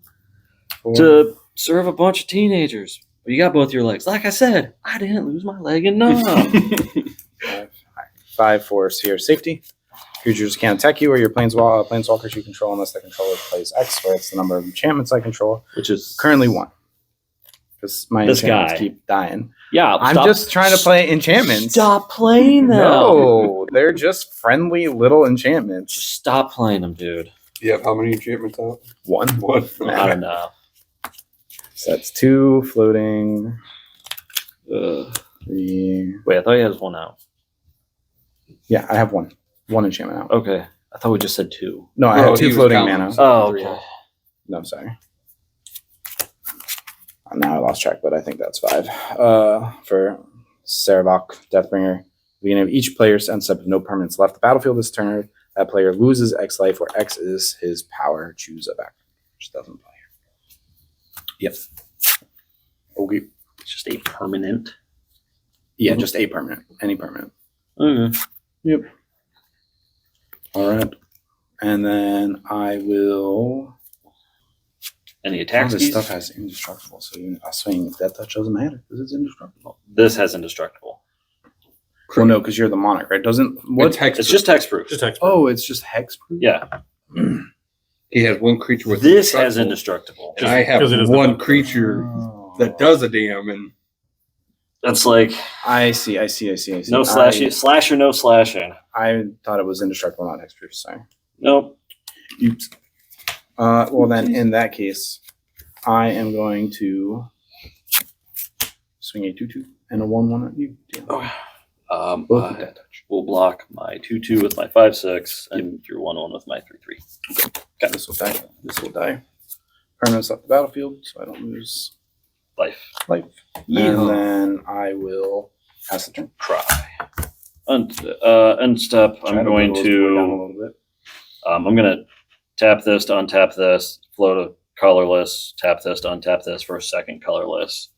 D: Four.
B: to serve a bunch of teenagers. But you got both your legs. Like I said, I didn't lose my leg in Nam.
D: 5 for Sphere Safety. Creatures can't attack you or your planeswalkers you control unless the controller plays X, where it's the number of enchantments I control.
B: Which is
D: Currently 1. Because my
B: This
D: enchantments
B: guy.
D: keep dying.
B: yeah.
D: I'm just trying to play enchantments.
B: Stop playing them.
D: No, they're just friendly little enchantments.
B: Just stop playing them, dude.
A: You have how many enchantments out?
D: 1.
A: One.
B: Not enough.
D: So that's 2 floating.
B: Ugh.
D: 3.
B: Wait, I thought you had one out.
D: Yeah, I have 1. 1 enchantment out.
B: Okay. I thought we just said 2.
D: No, I
A: Oh,
D: have
A: he
D: 2
A: was
D: floating
A: counting.
D: mana.
B: Oh,
A: Three.
B: okay.
D: No, sorry. Now I lost track, but I think that's 5. For Sarabak, Deathbringer, beginning of each player's end step, if no permanents left the battlefield this turn, that player loses X life, where X is his power. Choose a background, which doesn't play here. Yep. Okay.
B: It's just a permanent.
D: Yeah, just a permanent. Any permanent.
B: Okay.
D: Yep. All right. And then I will.
B: Any attack
D: All this
B: skis?
D: stuff has indestructible, so even a swing Death Touch doesn't matter because it's indestructible.
B: This has indestructible.
D: Well, no, because you're the Monarch, right? Doesn't what?
A: It's hex.
B: It's just hexproof.
C: Just text.
D: Oh, it's just hexproof.
B: Yeah.
A: He has one creature with
B: This has indestructible.
A: And I have
C: 'Cause it is
A: one
C: the-
A: creature
D: Oh.
A: that does a damn, and
B: That's like
D: I see.
B: no slashing. Slash or no slashing.
D: I thought it was indestructible, not hexproof. Sorry.
B: Nope.
D: Oops. Well, then in that case, I am going to swing a 2/2 and a 1/1 at you. Both with
B: I
D: Death Touch.
B: will block my 2/2 with my 5/6 and your 1/1 with my 3/3.
D: This will die. This will die. Permanents left the battlefield, so I don't lose
B: Life.
D: life.
B: Yeah.
D: And then I will pass the turn.
B: Cry. Unstep.
D: Try
B: I'm going
D: whittle this board down a
B: to.
D: little bit.
B: I'm gonna tap this to untap this. Float a colorless. Tap this to untap this for a second colorless.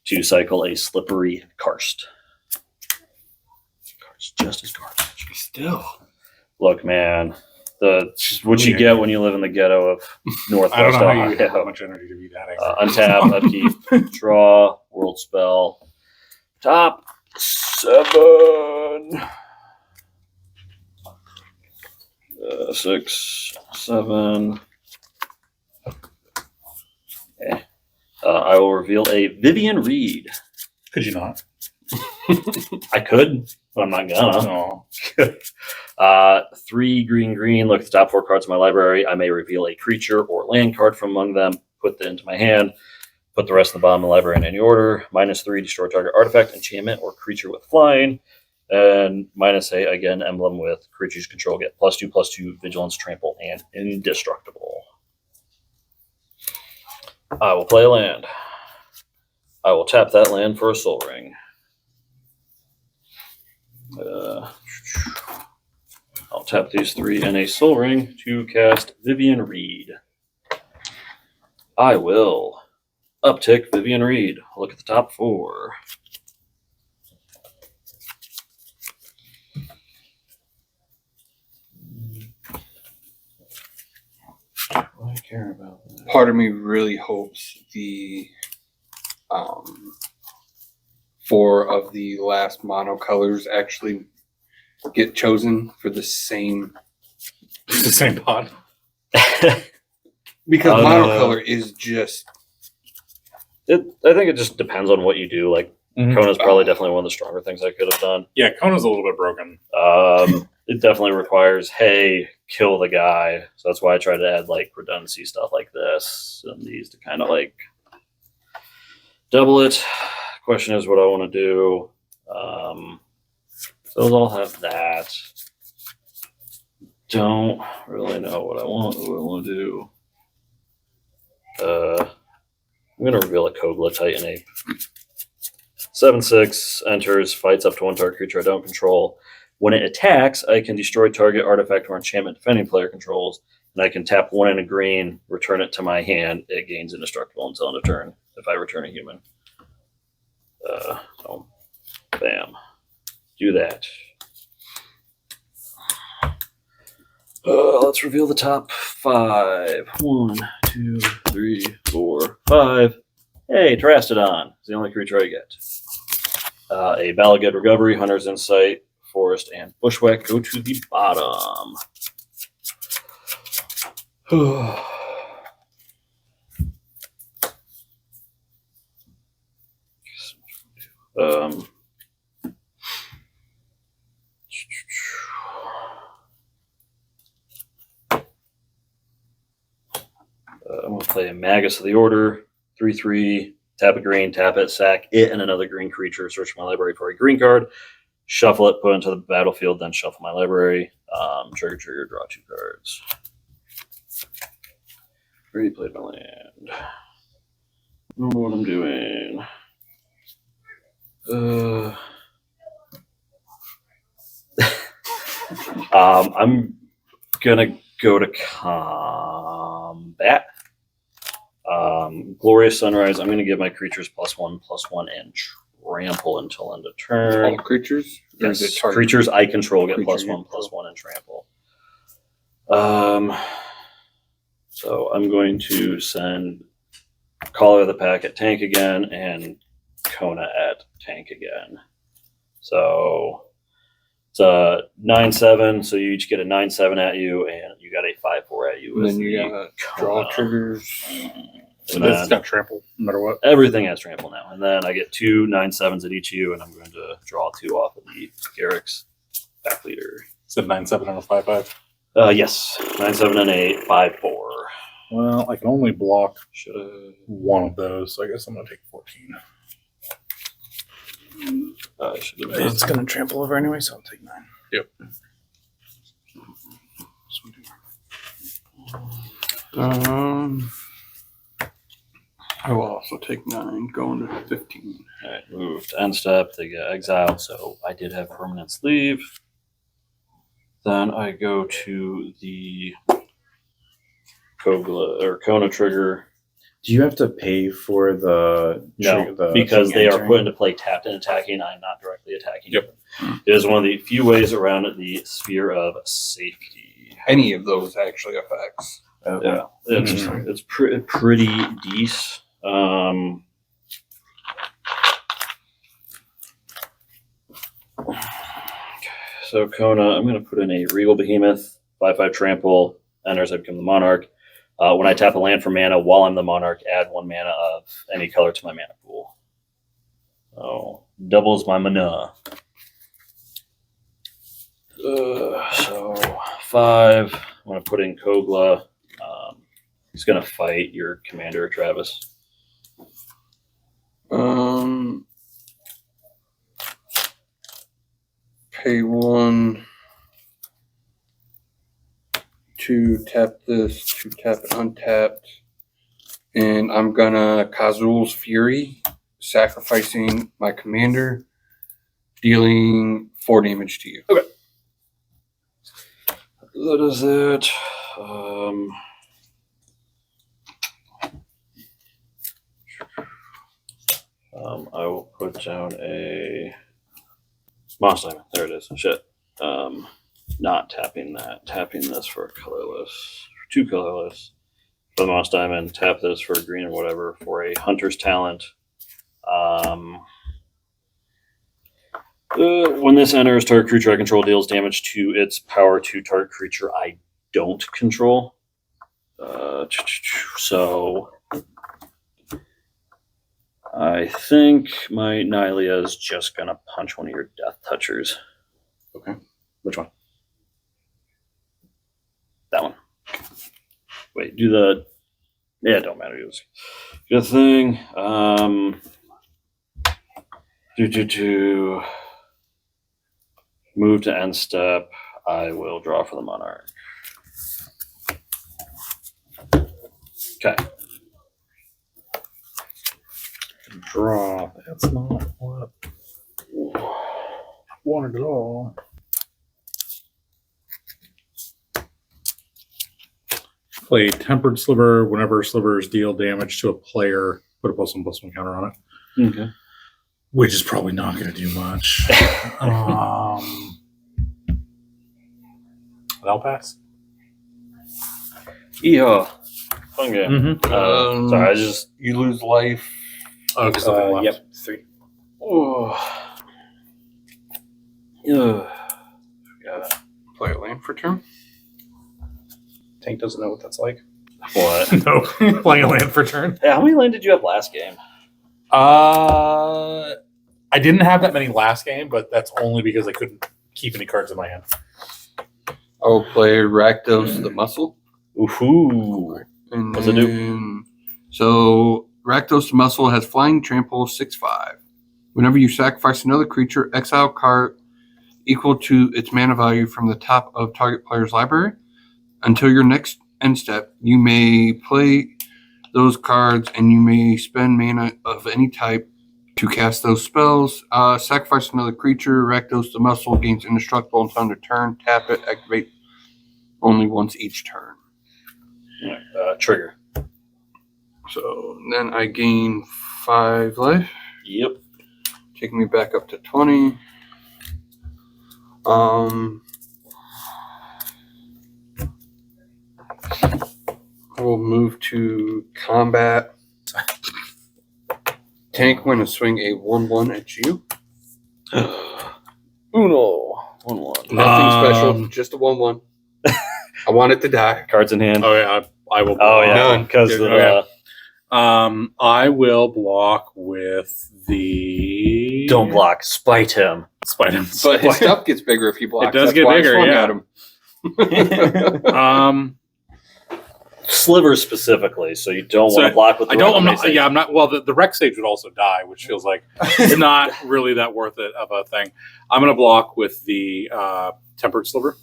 B: To cycle a slippery karst. Karst just as garbage.
A: still.
B: Look, man. What you get when you live in the ghetto of Northwest
C: I don't know how you
B: Ohio.
C: have much energy to be that angry.
B: Untap, upkeep, draw, world spell. Top 7. 6, 7. Okay. I will reveal a Vivian Reed.
C: Could you not?
B: I could, but I'm not gonna.
C: No.
B: 3 green. Look at the top 4 cards of my library. I may reveal a creature or land card from among them. Put that into my hand. Put the rest of the bottom of the library in any order. -3, destroy target artifact, enchantment, or creature with flying. And -8, again, emblem with creatures control get +2/+2, vigilance, trample, and indestructible. I will play a land. I will tap that land for a soul ring. I'll tap these 3 and a soul ring to cast Vivian Reed. I will uptick Vivian Reed. Look at the top 4. What do I care about that?
A: Part of me really hopes the 4 of the last mono colors actually get chosen for the same,
C: The same pod.
A: because monocolor is just
B: I think it just depends on what you do. Like, Kona's probably definitely one of the stronger things I could have done.
C: Yeah, Kona's a little bit broken.
B: It definitely requires, hey, kill the guy. So that's why I try to add like redundancy stuff like this and these to kind of like double it. Question is what I want to do. So those all have that. Don't really know what I want to do. I'm going to reveal a Kogla Titan Ape. 7/6 enters, fights up to 1 target creature I don't control. When it attacks, I can destroy target artifact or enchantment defending player controls, and I can tap 1 and a green, return it to my hand. It gains indestructible until end of turn if I return a human. So, bam. Do that. Let's reveal the top 5. 1, 2, 3, 4, 5. Hey, Terastodon. It's the only creature I get. A Balagad Recovery, Hunter's Insight, Forest, and Bushwhack go to the bottom. I'm going to play a Magus of the Order, 3/3, tap a green, tap it, sack it and another green creature, search my library for a green card, shuffle it, put it into the battlefield, then shuffle my library. Trigger, draw 2 cards. Already played my land. I don't know what I'm doing. I'm gonna go to combat. Glorious Sunrise. I'm gonna give my creatures +1/+1 and trample until end of turn.
A: all creatures. Or is it
B: Yes,
A: target?
B: creatures I control get
A: Creature
B: +1/+1 and trample. So I'm going to send Caller of the Pack at tank again and Kona at tank again. So it's a 9/7. So you each get a 9/7 at you, and you got a 5/4 at you.
A: And
B: with
A: then you
B: the
A: got draw
B: Kona.
A: triggers.
C: So
B: And
C: this
B: then
C: got trampled no matter what.
B: everything has trample now. And then I get 2 9/7s at each of you, and I'm going to draw 2 off of the Garrick's back leader.
C: It's a 9/7 and a 5/5.
B: Yes, 9/7 and a 5/4.
C: Well, I can only block
B: Should have.
C: one of those, so I guess I'm going to take 14.
B: I should have made.
D: It's going to trample over anyway, so I'll take 9.
C: Yep.
A: I will also take 9, going to 15.
B: All right, moved. End step. They get exiled, so I did have permanents leave. Then I go to the Kogla or Kona trigger.
D: Do you have to pay for the
B: No, because they are put into play tapped and attacking. I'm not directly attacking.
C: Yep.
B: It is one of the few ways around the sphere of safety.
A: any of those actually effects.
B: Yeah, it's pretty decent. So Kona, I'm going to put in a Regal Behemoth, 5/5 trample, enters, I become the Monarch. When I tap a land for mana while I'm the Monarch, add 1 mana of any color to my mana pool. So doubles my mana. So 5. I'm going to put in Kogla. He's going to fight your commander, Travis.
A: Pay 1 to tap this, to tap it untapped. And I'm gonna Kazul's Fury, sacrificing my commander, dealing 4 damage to you.
B: Okay. That is it. I will put down a Moss Diamond. There it is. Shit. Not tapping that. Tapping this for colorless. 2 colorless. For the Moss Diamond, tap this for green or whatever. For a Hunter's Talent. When this enters, target creature I control deals damage to its power to target creature I don't control. So I think my Nylea is just going to punch one of your Death Touchers.
D: Okay. Which one?
B: That one. Wait, do the... Yeah, it don't matter. Good thing. Move to end step. I will draw for the Monarch. Okay.
C: Draw. That's not what I wanted at all. Play Tempered Sliver. Whenever slivers deal damage to a player, put a +1/+1 counter on it.
B: Okay.
C: Which is probably not going to do much. I'll pass.
B: Yeah. Fun game.
C: Mm-hmm.
B: Sorry, I just...
A: You lose life.
C: Oh, because nothing left.
D: Yep, 3.
B: Oh. Yeah.
A: Play a land for turn.
D: Tank doesn't know what that's like.
B: What?
C: No, playing a land for turn.
B: Hey, how many land did you have last game?
C: I didn't have that many last game, but that's only because I couldn't keep any cards in my hand.
A: I will play Rakdos the Muscle.
B: Ooh.
A: And
B: What's it do?
A: then- So Rakdos the Muscle has Flying Trample 6/5. Whenever you sacrifice another creature, exile a card equal to its mana value from the top of target player's library. Until your next end step, you may play those cards and you may spend mana of any type to cast those spells. Sacrifice another creature. Rakdos the Muscle gains indestructible until end of turn. Tap it. Activate only once each turn.
B: Trigger.
A: So then I gain 5 life,
B: Yep.
A: taking me back up to 20. I will move to combat. Tank when to swing a 1/1 at you.
B: Uno. 1/1.
A: Nothing special, just a 1/1. I want it to die.
B: Cards in hand.
C: Oh yeah, I will.
B: Oh, yeah.
A: None.
B: Because
C: Okay. I will block with the.
B: don't block. Spite him.
C: Spite him.
A: But his stuff gets bigger if he blocks.
C: It does
A: That's
C: get
A: why I
C: bigger,
A: swung
C: yeah.
A: at him.
B: Slivers specifically, so you don't
C: So
B: want to block with the
C: I don't. I'm
B: Runaway
C: not.
B: Sage.
C: Yeah, I'm not. Well, the Rex Stage would also die, which feels like it's not really that worth it of a thing. I'm going to block with the Tempered Sliver.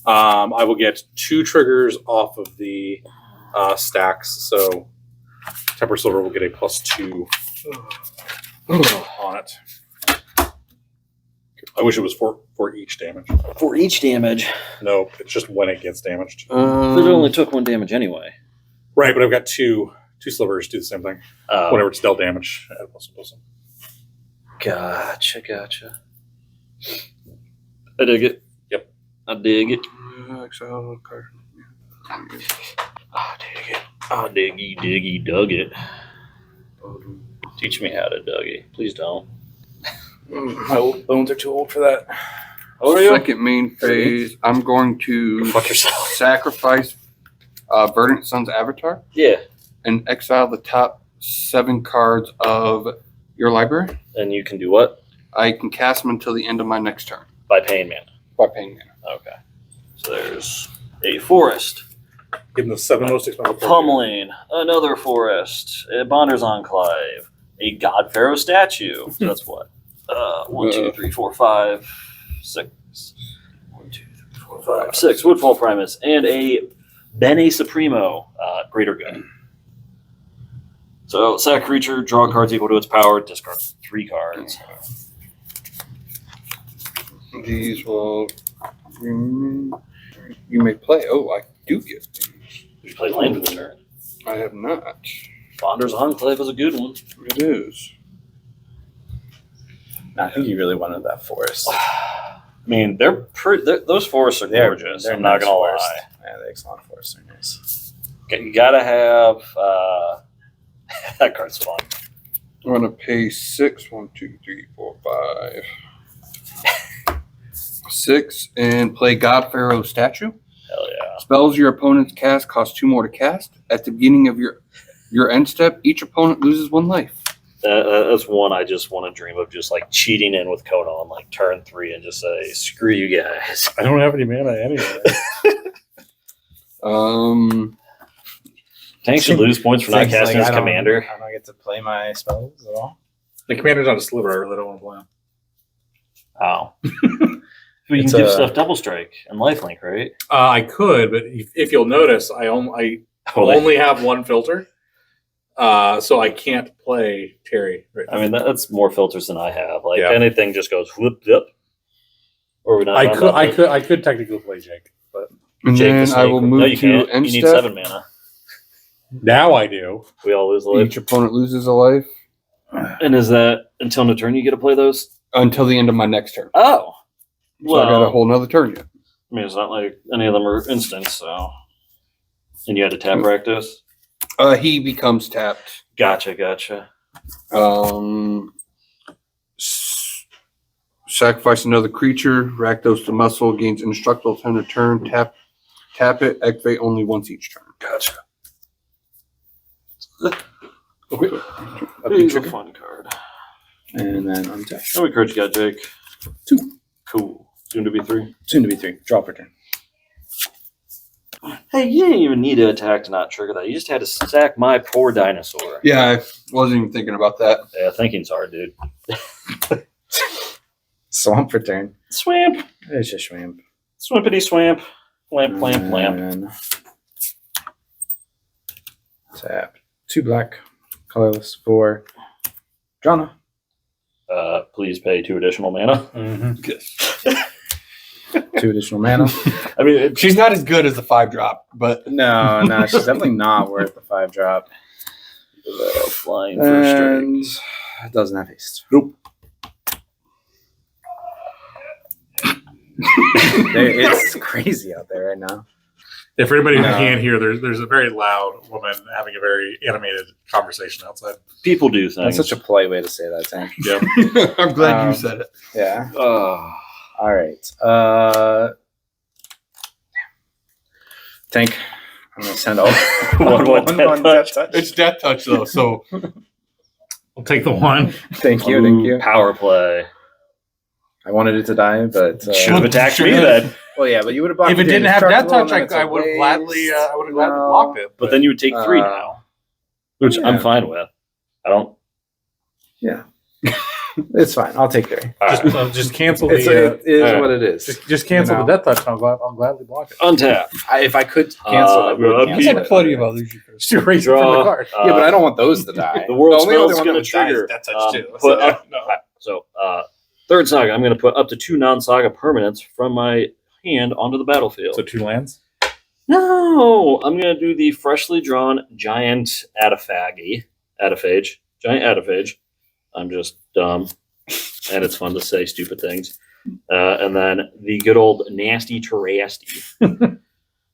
C: I will get 2 triggers off of the stacks, so Tempered Sliver will get a +2 on it. I wish it was for each damage.
B: For each damage.
C: No, it's just when it gets damaged.
B: It only took 1 damage anyway.
C: Right, but I've got two slivers do the same thing. Whenever it's dealt damage, add +1/+1.
B: Gotcha. I dig it.
C: Yep.
B: I dig it.
A: Exiled card.
B: Diggy, dug it. Teach me how to Dougie. Please don't.
D: My old bones are too old for that.
B: How are you?
A: Second main phase, I'm going to
B: Fuck yourself.
A: sacrifice Verdant Sun's avatar
B: Yeah.
A: and exile the top 7 cards of your library.
B: And you can do what?
A: I can cast them until the end of my next turn
B: By paying mana.
A: by paying mana.
B: Okay. So there's a forest.
C: Give them the 7 most expensive.
B: Pummeling. Another forest. A Bonder's Enclave. A God Pharaoh statue. So that's what? 1, 2, 3, 4, 5, 6. 1, 2, 3, 4, 5, 6. Woodfall Primus. And a Bene Supremo. Greater Good. So sack creature, draw cards equal to its power, discard 3 cards.
A: These will. You may play. Oh, I do get these.
B: You play land for the turn.
A: I have not.
B: Bonder's Enclave is a good one.
A: It is.
D: I think you really wanted that forest.
B: I mean, those forests are gorgeous. I'm not
D: nice
B: gonna
D: forest.
B: lie.
D: Yeah, the excellent forests are nice.
B: Okay, you gotta have that card's fun.
A: I'm gonna pay 6. 1, 2, 3, 4, 5. 6 and play God Pharaoh statue.
B: Hell yeah.
A: Spells your opponent's cast cost 2 more to cast. At the beginning of your end step, each opponent loses 1 life.
B: That's one I just want to dream of, just like cheating in with Kona on like turn 3 and just say, screw you guys.
C: I don't have any mana anyway.
B: Tank should lose points for not
D: Things
B: casting
D: like,
B: his commander.
D: I don't get to play my spells at all.
C: The commander's not a sliver. I really don't want to play him.
B: Oh. But you
D: It's
B: can give
D: a-
B: stuff double strike and lifelink, right?
C: I could, but if you'll notice, I only have 1 filter. So I can't play Terry right now.
B: I mean, that's more filters than I have. Like
C: Yeah.
B: anything just goes whoop up. Or we not?
C: I could technically play Jake, but
A: And
B: Jake the
A: then I
B: Snake.
A: will
B: No,
A: move
B: you
A: to
B: can't.
A: end
B: You need
A: step.
B: 7 mana.
C: now I do.
B: We all lose a life.
A: Each opponent loses a life
B: And is that until no turn you get to play those?
A: until the end of my next turn.
B: Oh.
A: So I got a
B: Well,
A: whole nother turn yet.
B: I mean, it's not like any of them are instant, so. And you had to tap practice?
A: He becomes tapped.
B: Gotcha.
A: Sacrifice another creature. Rakdos the muscle gains indestructible turn to turn. Tap it. Activate only once each turn.
B: Gotcha.
A: Okay.
B: He's a fun card.
D: And then untap.
B: How many cards you got, Jake?
D: 2.
B: Cool. Soon to be 3.
D: Soon to be 3. Draw per turn.
B: Hey, you didn't even need to attack to not trigger that. You just had to sack my poor dinosaur.
A: Yeah, I wasn't even thinking about that.
B: Yeah, thinking's hard, dude.
D: Swamp per turn.
B: Swamp.
D: It's just swamp.
B: Swimpity swamp. Lamp.
D: And tap. 2 black. Colorless. 4. Drana.
B: Please pay 2 additional mana.
A: Yes.
D: 2 additional mana.
B: I mean,
A: She's not as good as the 5-drop, but
D: No, she's definitely not worth the 5-drop.
B: flying first strike.
D: And it doesn't have haste.
C: Nope.
D: It's crazy out there right now.
C: If anybody
D: No.
C: can't hear, there's a very loud woman having a very animated conversation outside.
B: People do things.
D: That's such a polite way to say that, Tank.
C: Yeah.
A: I'm glad you
D: Um,
A: said it.
D: Yeah.
B: Oh.
D: All right. Tank. I'm gonna send out
B: One death touch.
A: It's death touch though, so
C: I'll take the 1.
D: Thank you.
B: Power play.
D: I wanted it to die, but
B: Should have attacked me then.
D: well, yeah, but you would have blocked
C: If it
D: the
C: didn't have death
D: indestructible,
C: touch,
D: and then it's
C: I
D: a
C: would have
D: waste.
C: gladly,
D: No.
C: blocked it.
B: But then you would take 3 now, which
D: yeah.
B: I'm fine with. I don't.
D: Yeah, it's fine. I'll take 3.
C: just cancel
D: It
C: the.
D: is
B: alright.
D: what it is.
C: Just cancel
D: You know?
C: the death touch. And I'll gladly block it.
B: Untap.
D: If I could cancel, I
B: we're
D: would
B: up
A: I've
D: cancel
A: had
D: it.
A: plenty of illusion first.
C: Just erase it from
B: Draw.
C: the card.
D: Yeah, but I don't want those to die.
B: The world
D: only other
B: spell's
D: one
B: going to
D: that would die is
B: trigger.
D: Death touch too.
B: Put
D: So,
B: up, so, third saga, I'm going to put up to 2 non-saga permanents from my hand onto the battlefield.
C: So 2 lands.
B: No, I'm going to do the freshly drawn giant Giant Ataphage. I'm just dumb, and it's fun to say stupid things. And then the good old nasty Terasty.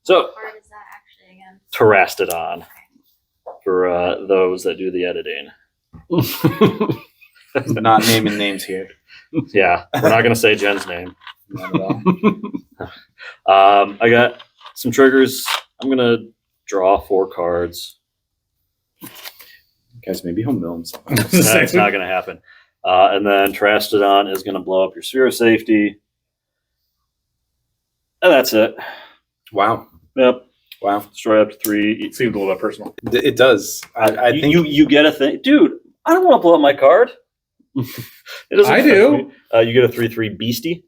B: So,
E: What card is that actually again?
B: Terastodon for those that do the editing.
D: Not naming names here.
B: Yeah, we're not going to say Jen's name.
D: Not at all.
B: I got some triggers. I'm going to draw 4 cards.
D: Guys, maybe he'll mill himself.
B: That's not going to happen. And then Terastodon is going to blow up your sphere of safety. And that's it.
D: Wow.
B: Yep.
D: Wow.
B: Destroy up to 3.
C: It seemed a little bit personal.
D: It does. I think
B: you get a thing. Dude, I don't want to blow up my card. It doesn't
C: I
B: affect
C: do.
B: me. You get a 3/3 beastie.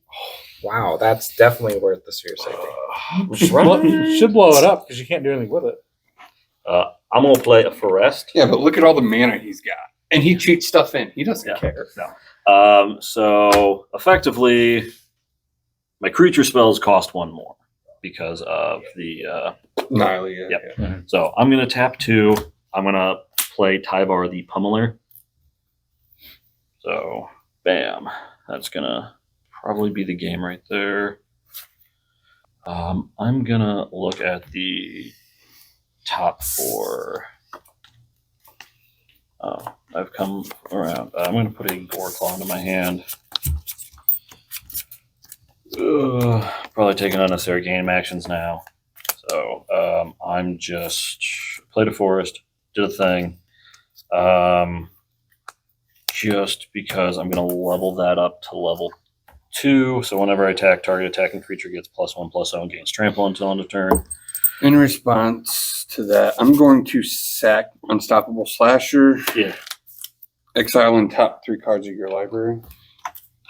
D: wow, that's definitely worth the sphere safety.
C: Well, you should blow it up because you can't do anything with it.
B: I'm going to play a Forest.
A: Yeah, but look at all the mana he's got. And he cheats stuff in. He doesn't
B: Yeah.
A: care.
B: So effectively, my creature spells cost 1 more because of the.
A: Gnarly,
B: Yep.
A: yeah.
B: So I'm going to tap 2. I'm going to play Tyvar the Pummeler. So, bam. That's going to probably be the game right there. I'm going to look at the top 4. Oh, I've come around. I'm going to put a Goreclaw into my hand. Probably taking unnecessary game actions now. So I'm just played a Forest, did a thing. Just because I'm going to level that up to level 2. So whenever I attack, target attacking creature gets +1/+0 and gains trample until end of turn.
A: In response to that, I'm going to sack Unstoppable Slasher.
B: Yeah.
A: Exile in top 3 cards of your library.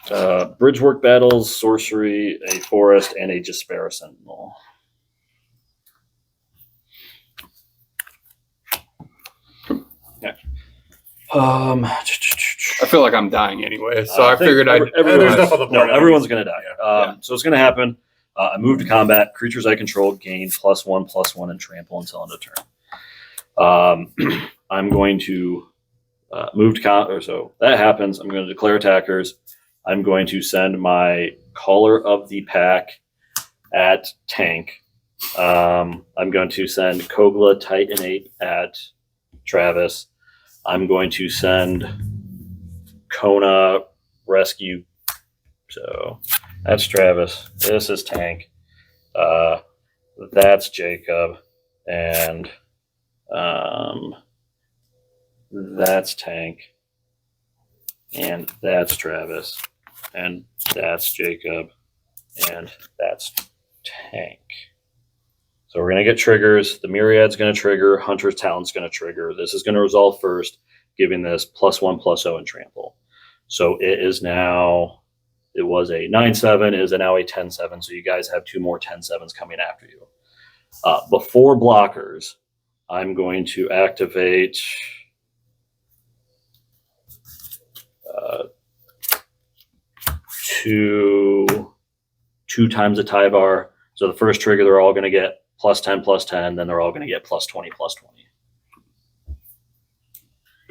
B: Bridgework Battles, Sorcery, a Forest, and a Jaspera Sentinel. Okay.
A: I feel like I'm dying anyway, so I
B: think
A: figured I'd.
C: There's stuff on the board.
B: everyone's going to die.
C: Yeah.
B: So it's going to happen. I move to combat. Creatures I control gain +1/+1 and trample until end of turn. I'm going to move to combat. So that happens. I'm going to declare attackers. I'm going to send my Caller of the Pack at tank. I'm going to send Kogla Titanate at Travis. I'm going to send Kona Rescue. So that's Travis. This is Tank. That's Jacob. And that's Tank. And that's Travis. And that's Jacob. And that's Tank. So we're going to get triggers. The Myriad's going to trigger. Hunter's Talent's going to trigger. This is going to resolve first, giving this +1/+0 and trample. So it is now, it was a 9/7, it is now a 10/7. So you guys have 2 more 10/7s coming after you. Before blockers, I'm going to activate two times a Tyvar. So the first trigger, they're all going to get +10/+10. Then they're all going to get +20/+20.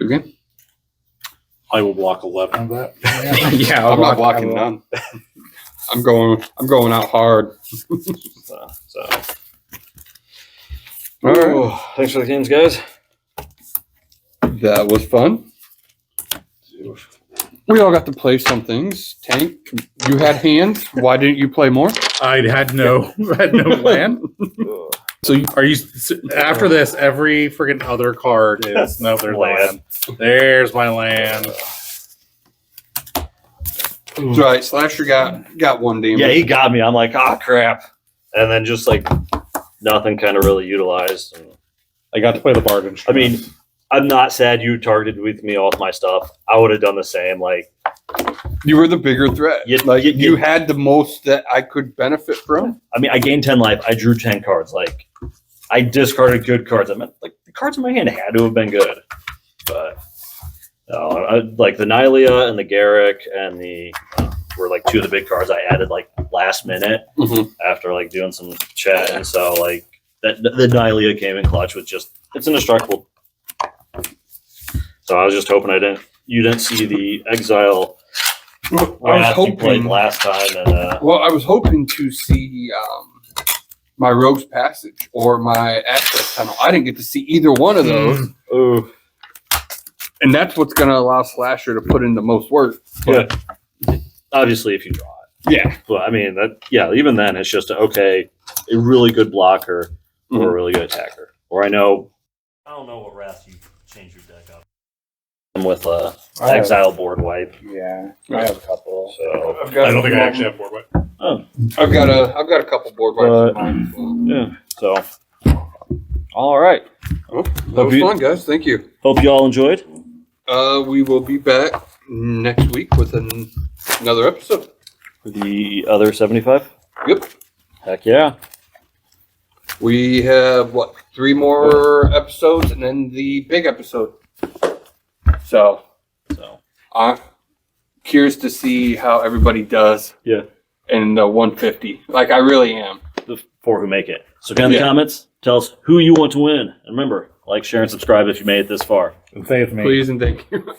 A: Okay.
C: I will block 11 of that.
D: Yeah,
A: I'm not blocking none. I'm going out hard.
B: So.
A: All right.
B: Ooh, thanks for the games, guys.
A: That was fun. We all got to play some things. Tank, you had hands. Why didn't you play more?
C: I had no land. So after this, every freaking other card is no. There's my land. There's my land.
A: That's right. Slasher got 1 damage.
B: Yeah, he got me. I'm like, crap. And then just like nothing kind of really utilized. And,
C: I got to play the bargain.
B: I mean, I'm not sad you targeted with me all of my stuff. I would have done the same. Like,
A: you were the bigger threat. You had the most that I could benefit from.
B: I mean, I gained 10 life. I drew 10 cards. Like, I discarded good cards. I meant, like, the cards in my hand had to have been good. But, no, like, the Nylea and the Garrick and the were, like, 2 of the big cards I added, like, last minute after, like, doing some chat. And so, like, the Nylea came in clutch with just, it's indestructible. So I was just hoping you didn't see the Exile Wrath you played last time, and
A: Well, I was hoping to see my Rogue's Passage or my Access Tunnel. I didn't get to see either one of those.
B: oh,
A: And that's what's going to allow Slasher to put in the most work.
B: yeah. Obviously, if you draw it,
A: Yeah.
B: but I mean that. Yeah, even then, it's just a really good blocker or a really good attacker. Or I don't know what wrath you change your deck up. With exile board wipe.
D: Yeah, I have a couple.
B: So
A: I've got
C: I don't think I actually have board wipe.
A: I've got a couple board wipes in mine as well.
B: yeah. So all right.
A: Well, that was fun, guys. Thank you.
B: Hope you all enjoyed.
A: We will be back next week with another episode.
B: The other 75.
A: Yep.
B: Heck yeah.
A: We have, 3 more episodes and then the big episode. So, I'm curious to see how everybody does
B: Yeah.
A: in the 150. Like, I really am.
B: The 4 who make it. So get in the comments. Tell us who you want to win. And remember, like, share, and subscribe if you made it this far.
C: And say it's me.
A: Please and thank you.